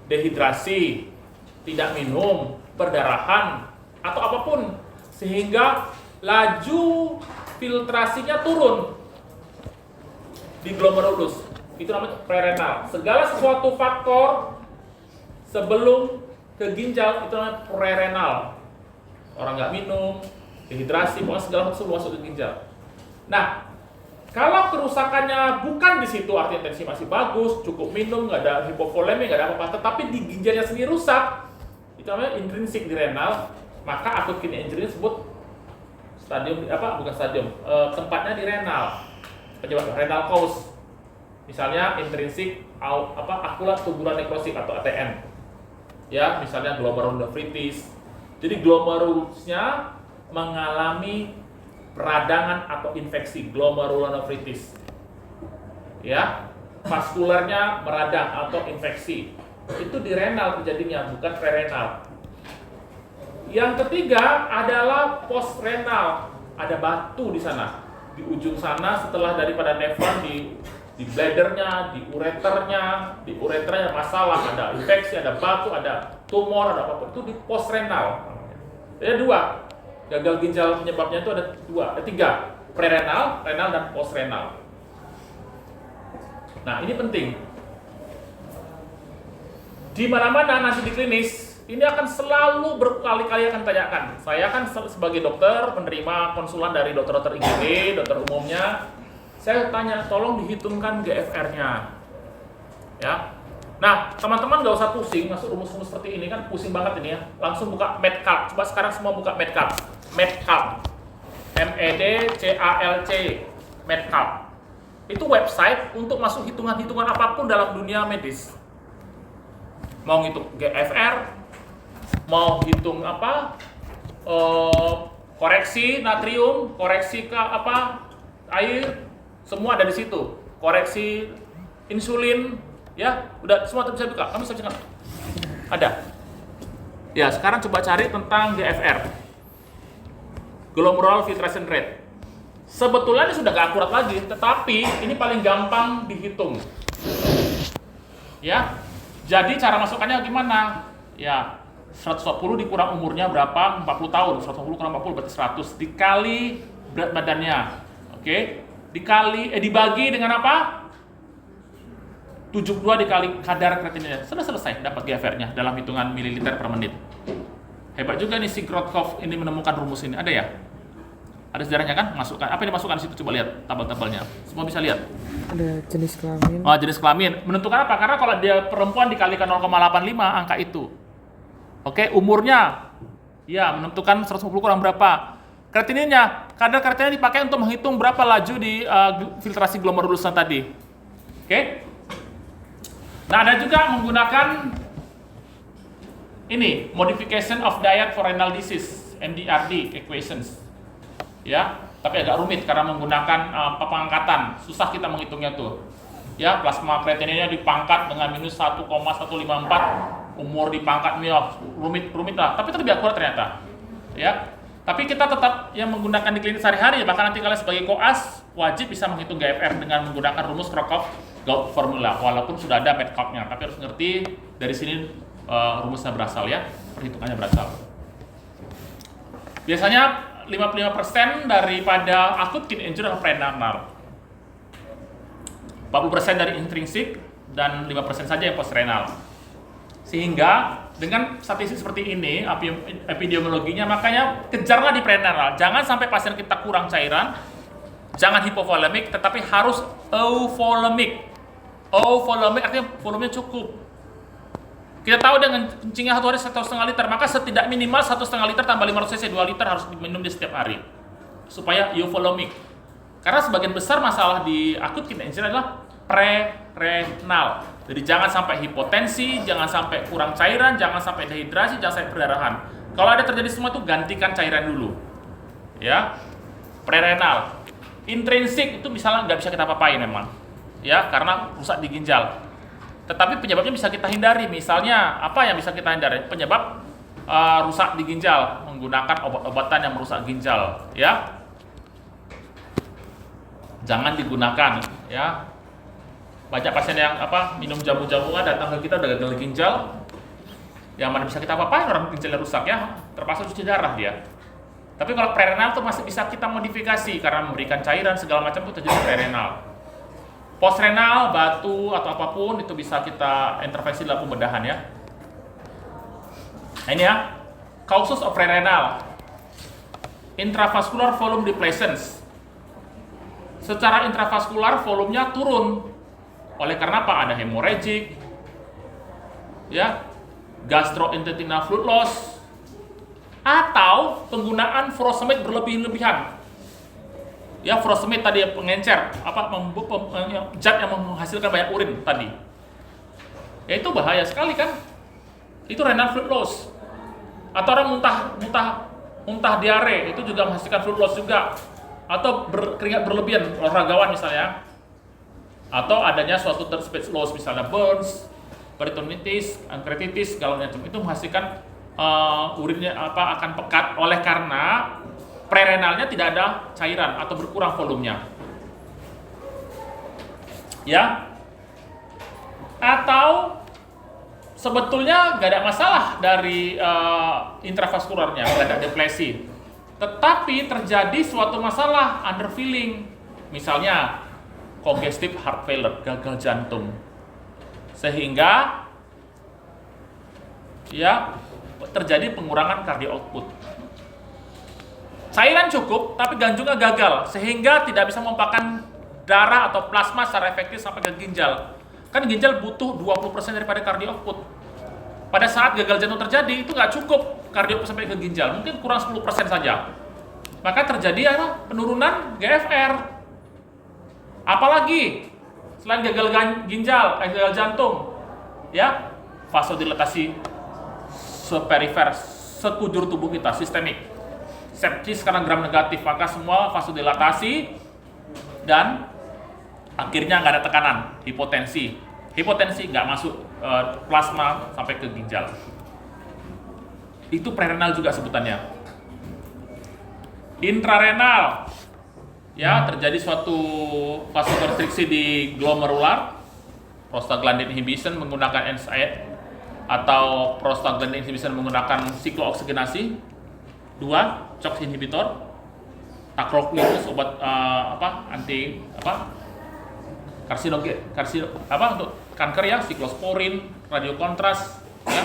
dehidrasi, tidak minum, perdarahan, atau apapun. Sehingga laju filtrasinya turun di glomerulus. Itu namanya prerenal. Segala sesuatu faktor sebelum ke ginjal itu namanya prerenal. Orang nggak minum, dehidrasi, pokoknya segala sesuatu masuk ke ginjal. Nah, kalau kerusakannya bukan di situ, artinya tensi masih bagus, cukup minum, nggak ada hipovolemia, nggak ada apa-apa, tetapi di ginjalnya sendiri rusak, itu namanya intrinsik di renal, maka acute kidney injury disebut stadium tempatnya di renal, penyebab renal cause. Misalnya intrinsik akulat tubular nekrosik atau ATN. Ya, misalnya glomerulonephritis. Jadi glomerulusnya mengalami peradangan atau infeksi, glomerulonephritis. Ya, vaskularnya meradang atau infeksi. Itu di renal terjadinya, bukan prerenal. Yang ketiga adalah postrenal. Ada batu di sana. Di ujung sana setelah daripada nefron di bladdernya, di ureternya masalah, ada infeksi, ada batu, ada tumor, ada apa-apa. Itu di postrenal. Ada dua. Gagal ginjal penyebabnya itu ada tiga. Prerenal, renal, dan postrenal. Nah, ini penting. Di mana-mana nanti di klinis, ini akan selalu berkali-kali akan tanyakan. Saya kan sebagai dokter, penerima konsulan dari dokter-dokter IGD, dokter umumnya, saya tanya, tolong dihitungkan GFR-nya. Ya. Nah, teman-teman nggak usah pusing, masuk rumus-rumus seperti ini kan pusing banget ini ya. Langsung buka Medcalc. Coba sekarang semua buka Medcalc. Medcalc. MEDCALC. Medcalc. Itu website untuk masuk hitungan-hitungan apapun dalam dunia medis. Mau ngitung GFR, mau hitung koreksi natrium, koreksi air, semua ada di situ. Koreksi insulin, ya, udah semua bisa buka. Kamu bisa buka. Ada. Ya, sekarang coba cari tentang GFR. Glomerular filtration rate. Sebetulnya ini sudah gak akurat lagi, tetapi ini paling gampang dihitung. Ya. Jadi cara masukkannya gimana? Ya, 120 dikurang umurnya berapa? 40 tahun. 120 kurang 40 berarti 100 dikali berat badannya. Oke? Dibagi dengan apa? 72 dikali kadar kreatinina. Sudah selesai dapat GFR-nya dalam hitungan mililiter per menit. Hebat juga nih si Grotkopf ini menemukan rumus ini. Ada ya? Ada sejarahnya kan? Masukkan. Apa yang dimasukkan di situ? Coba lihat tabel-tabelnya. Semua bisa lihat. Ada jenis kelamin. Oh, jenis kelamin. Menentukan apa? Karena kalau dia perempuan dikalikan 0,85 angka itu. Oke, umurnya. Ya, menentukan 150 kurang berapa. Kreatininnya, kadar kreatinina dipakai untuk menghitung berapa laju di filtrasi glomerulusan tadi. Oke? Nah, ada juga menggunakan ini, modification of diet for renal disease, MDRD equations. Ya, tapi agak rumit karena menggunakan pengangkatan. Susah kita menghitungnya tuh. Ya, plasma kreatininnya dipangkat dengan minus 1,154, umur dipangkat rumit lah. Tapi itu lebih akurat ternyata. Ya. Tapi kita tetap yang menggunakan di klinik sehari-hari, bahkan nanti kalian sebagai koas wajib bisa menghitung GFR dengan menggunakan rumus Grotkopf formula, walaupun sudah ada Medcalc-nya, tapi harus ngerti dari sini rumusnya berasal ya, perhitungannya berasal. Biasanya 55% daripada acute kidney injury adalah prerenal, 40% dari intrinsik, dan 5% saja yang postrenal. Sehingga dengan statistik seperti ini, epidemiologinya, makanya kejarlah di prerenal. Jangan sampai pasien kita kurang cairan, jangan hipovolemik, tetapi harus euvolemic. Euvolemic artinya volumenya cukup. Kita tahu dengan kencingnya satu hari 1,5 liter, maka setidak minimal 1,5 liter tambah 500 cc 2 liter harus diminum di setiap hari supaya euvolemic. Karena sebagian besar masalah di akut kidney injury adalah prerenal. Jadi jangan sampai hipotensi, jangan sampai kurang cairan, jangan sampai dehidrasi, jangan sampai perdarahan. Kalau ada terjadi semua itu gantikan cairan dulu. Ya. Prerenal. Intrinsik itu misalnya nggak bisa kita apa-apain memang. Ya, karena rusak di ginjal. Tetapi penyebabnya bisa kita hindari. Misalnya, apa yang bisa kita hindari? Penyebab rusak di ginjal, menggunakan obat-obatan yang merusak ginjal, ya. Jangan digunakan, ya. Banyak pasien yang minum jamu-jamuan datang ke kita udah gagal ginjal. Yang mana bisa kita apa-apain orang ginjalnya rusak ya, terpaksa cuci darah dia. Tapi kalau prerenal tuh masih bisa kita modifikasi karena memberikan cairan segala macam itu terjadi prerenal. Postrenal, batu atau apapun itu bisa kita intervensi dalam pembedahan ya. Nah ini ya, causes of prerenal. Intravascular volume depletions. Secara intravaskular volumenya turun. Oleh karena apa? Ada hemorrhagic, ya, gastrointestinal fluid loss, atau penggunaan furosemide berlebih-lebihan. Ya, furosemid tadi pengencer, zat yang menghasilkan banyak urin tadi. Ya itu bahaya sekali kan? Itu renal fluid loss. Atau orang muntah diare, itu juga menghasilkan fluid loss juga. Atau keringat berlebihan, olahragawan misalnya. Atau adanya suatu speech loss, misalnya burns, peritonitis, pankreatitis, segala macam, itu menghasilkan urinnya akan pekat oleh karena prerenalnya tidak ada cairan atau berkurang volumenya. Ya. Atau sebetulnya nggak ada masalah dari intravaskularnya, nggak ada depresi. Tetapi terjadi suatu masalah underfilling. Misalnya congestive heart failure, gagal jantung. Sehingga ya terjadi pengurangan cardio output. Cairan cukup, tapi jantungnya gagal, sehingga tidak bisa memompahkan darah atau plasma secara efektif sampai ke ginjal. Kan ginjal butuh 20% daripada cardio output. Pada saat gagal jantung terjadi, itu nggak cukup cardio output sampai ke ginjal, mungkin kurang 10% saja. Maka terjadi penurunan GFR. Apalagi selain gagal gagal jantung, ya, vasodilatasi perifer sekujur tubuh kita, sistemik. Sepsis karena gram negatif, maka semua vasodilatasi dan akhirnya nggak ada tekanan, hipotensi nggak masuk plasma sampai ke ginjal. Itu prerenal juga sebutannya. Intrarenal, ya, terjadi suatu vasokonstriksi di glomerular, prostaglandin inhibition menggunakan NSAID atau prostaglandin inhibition menggunakan siklooksigenasi 2, COX inhibitor, tacrolimus obat anti karsinogen untuk kanker ya, siklosporin, radiokontras ya.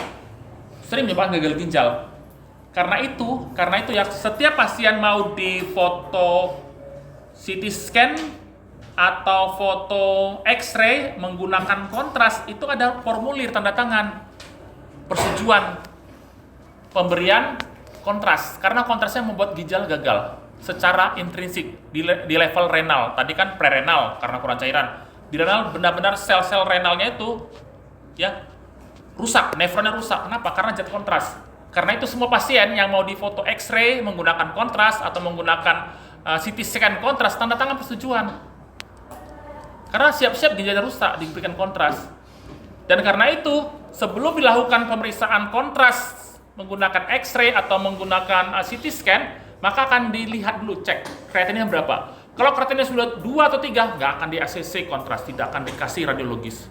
Sering menyebabkan gagal ginjal. Karena itu ya, setiap pasien mau di foto CT scan atau foto X-ray menggunakan kontras, itu ada formulir tanda tangan persetujuan pemberian kontras, karena kontrasnya membuat ginjal gagal secara intrinsik di level renal. Tadi kan prerenal karena kurang cairan. Di renal benar-benar sel-sel renalnya itu ya rusak, nefronnya rusak. Kenapa? Karena zat kontras. Karena itu semua pasien yang mau difoto X-ray menggunakan kontras atau menggunakan CT scan kontras, tanda tangan persetujuan. Karena siap-siap ginjalnya rusak diberikan kontras. Dan karena itu sebelum dilakukan pemeriksaan kontras menggunakan X-ray atau menggunakan CT scan, maka akan dilihat dulu, cek kreatinnya berapa. Kalau kreatinnya sudah 2 atau 3, nggak akan di ACC kontras, tidak akan dikasih radiologis.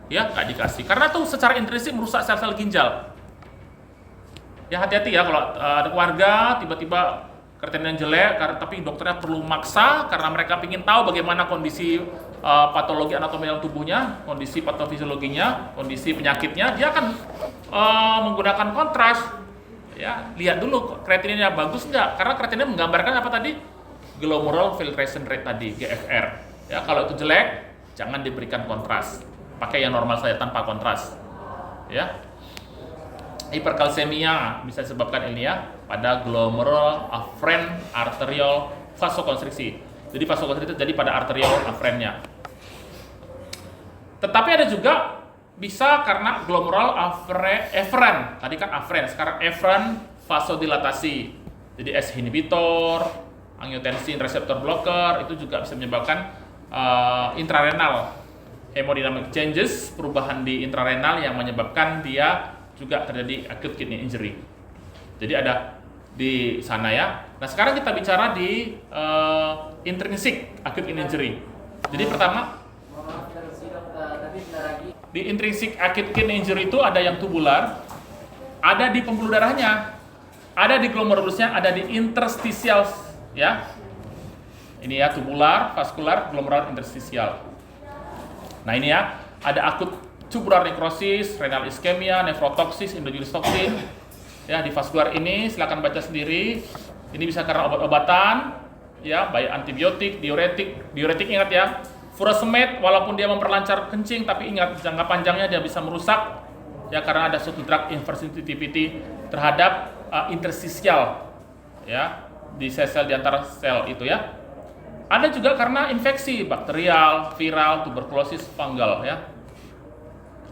Ya, nggak dikasih. Karena tuh secara intrinsik merusak sel-sel ginjal. Ya, hati-hati ya kalau ada keluarga tiba-tiba kreatinnya jelek, tapi dokternya perlu maksa karena mereka ingin tahu bagaimana kondisi patologi anatomi dalam tubuhnya, kondisi patofisiologinya, kondisi penyakitnya, dia akan menggunakan kontras. Ya, lihat dulu kreatinnya bagus nggak? Karena kreatinnya menggambarkan apa tadi? Glomerular filtration rate tadi, GFR. Ya, kalau itu jelek, jangan diberikan kontras. Pakai yang normal saja tanpa kontras. Ya. Hiperkalsemia bisa disebabkan ini ya pada glomerular afferent arterial vasokonstriksi. Jadi vasokonstriksi terjadi pada arterial afferentnya. Tetapi ada juga bisa karena glomerular afferent. Tadi kan afferent, sekarang efferent vasodilatasi. Jadi S inhibitor, angiotensin receptor blocker itu juga bisa menyebabkan intrarenal hemodynamic changes, perubahan di intrarenal yang menyebabkan dia juga terjadi acute kidney injury. Jadi ada di sana ya. Nah, sekarang kita bicara di intrinsic acute kidney injury. Jadi pertama di intrinsic acute kidney injury itu ada yang tubular, ada di pembuluh darahnya, ada di glomerulusnya, ada di interstitial ya. Ini ya tubular, vaskular, glomerular, interstitial. Nah, ini ya, ada akut tubular necrosis, renal ischemia, nefrotoxis, endogenous toxin. Ya, di vaskular ini silakan baca sendiri. Ini bisa karena obat-obatan, ya, baik antibiotik, diuretik ingat ya. Furosemid walaupun dia memperlancar kencing, tapi ingat jangka panjangnya dia bisa merusak, ya, karena ada suatu drug insensitivity terhadap interstitial, ya, di sel-sel di antara sel itu ya. Ada juga karena infeksi bakterial, viral, tuberkulosis, fungal ya.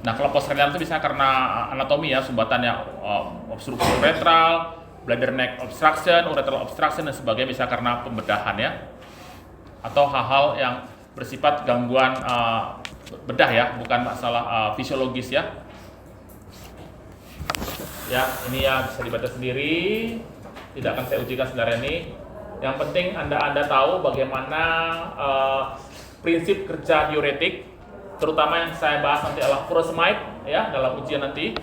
Nah, kalau postrenal itu bisa karena anatomi ya, sumbatannya obstruksi uretral, bladder neck obstruction, ureteral obstruction dan sebagainya, bisa karena pembedahan ya. Atau hal-hal yang bersifat gangguan bedah ya, bukan masalah fisiologis ya. Ya, ini ya bisa dibaca sendiri. Tidak akan saya ujikan sebenarnya ini. Yang penting Anda tahu bagaimana prinsip kerja diuretik, terutama yang saya bahas nanti adalah furosemide ya dalam ujian nanti.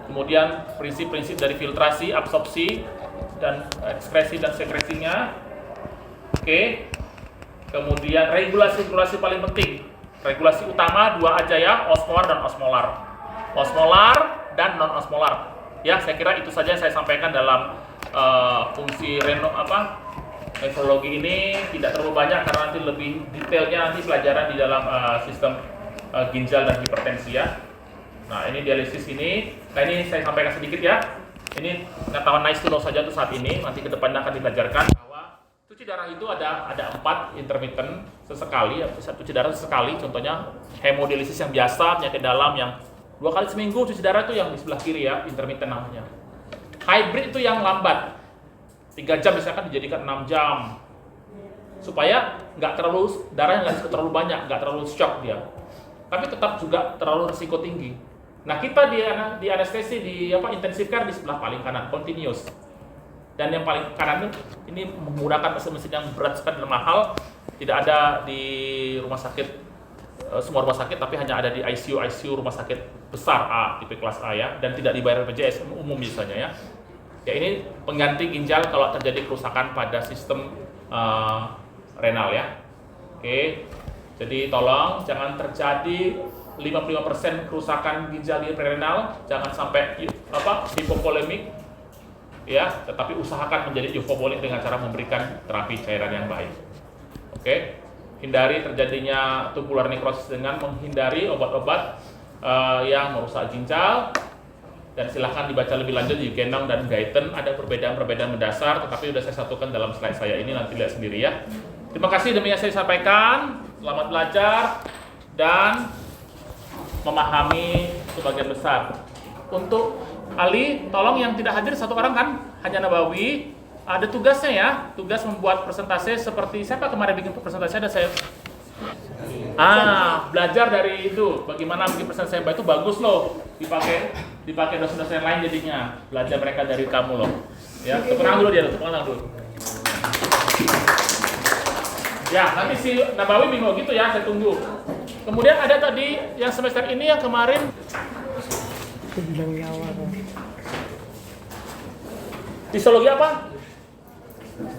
Kemudian prinsip-prinsip dari filtrasi, absorpsi, dan ekskresi dan sekresinya. Oke. Kemudian regulasi paling penting. Regulasi utama dua aja ya, osmolar dan osmolar. Osmolar dan non osmolar. Ya, saya kira itu saja yang saya sampaikan dalam fungsi nefrologi ini. Tidak terlalu banyak karena nanti lebih detailnya nanti pelajaran di dalam sistem ginjal dan hipertensi ya. Nah, ini dialisis ini. Nah, ini saya sampaikan sedikit ya. Ini pengetahuan nice to know saja untuk saat ini. Nanti ke depannya akan dipelajarkan bahwa cuci darah itu ada 4 intermittent sesekali, cuci darah sesekali. Contohnya hemodialisis yang biasa, penyakit dalam yang 2 kali seminggu cuci darah itu yang di sebelah kiri ya, intermittent namanya. Hybrid itu yang lambat, 3 jam misalkan dijadikan 6 jam, supaya darahnya nggak terlalu banyak, nggak terlalu shock dia, tapi tetap juga terlalu risiko tinggi. Nah, kita di anestesi di intensive care di sebelah paling kanan, continuous, dan yang paling kanan ini menggunakan mesin-mesin yang berat sekali dan mahal, tidak ada di rumah sakit. Semua rumah sakit, tapi hanya ada di ICU rumah sakit besar A, tipe kelas A ya, dan tidak dibayar BPJS umum misalnya ya. Ya, ini pengganti ginjal kalau terjadi kerusakan pada sistem renal ya. Oke, jadi tolong jangan terjadi 55% kerusakan ginjal di renal, jangan sampai hipovolemik ya, tetapi usahakan menjadi euvovolik dengan cara memberikan terapi cairan yang baik. Oke. Hindari terjadinya tubular necrosis dengan menghindari obat-obat yang merusak ginjal, dan silahkan dibaca lebih lanjut di Genong dan Guyton. Ada perbedaan-perbedaan mendasar, tetapi sudah saya satukan dalam slide saya ini, nanti lihat sendiri ya. Terima kasih demikian saya sampaikan. Selamat belajar dan memahami sebagian besar. Untuk Ali, tolong yang tidak hadir 1 orang kan, hanya Nabawi. Ada tugasnya ya, tugas membuat presentasi seperti siapa kemarin bikin presentasi, ada saya. Belajar dari itu, bagaimana bikin presentasi yang baik itu bagus loh, dipakai dosen-dosen lain jadinya, belajar mereka dari kamu loh. Ya, tepuk tangan dulu dia, tepuk tangan dulu. Ya, nanti si Nabawi bingung gitu ya, saya tunggu. Kemudian ada tadi yang semester ini yang kemarin. Fisiologi apa?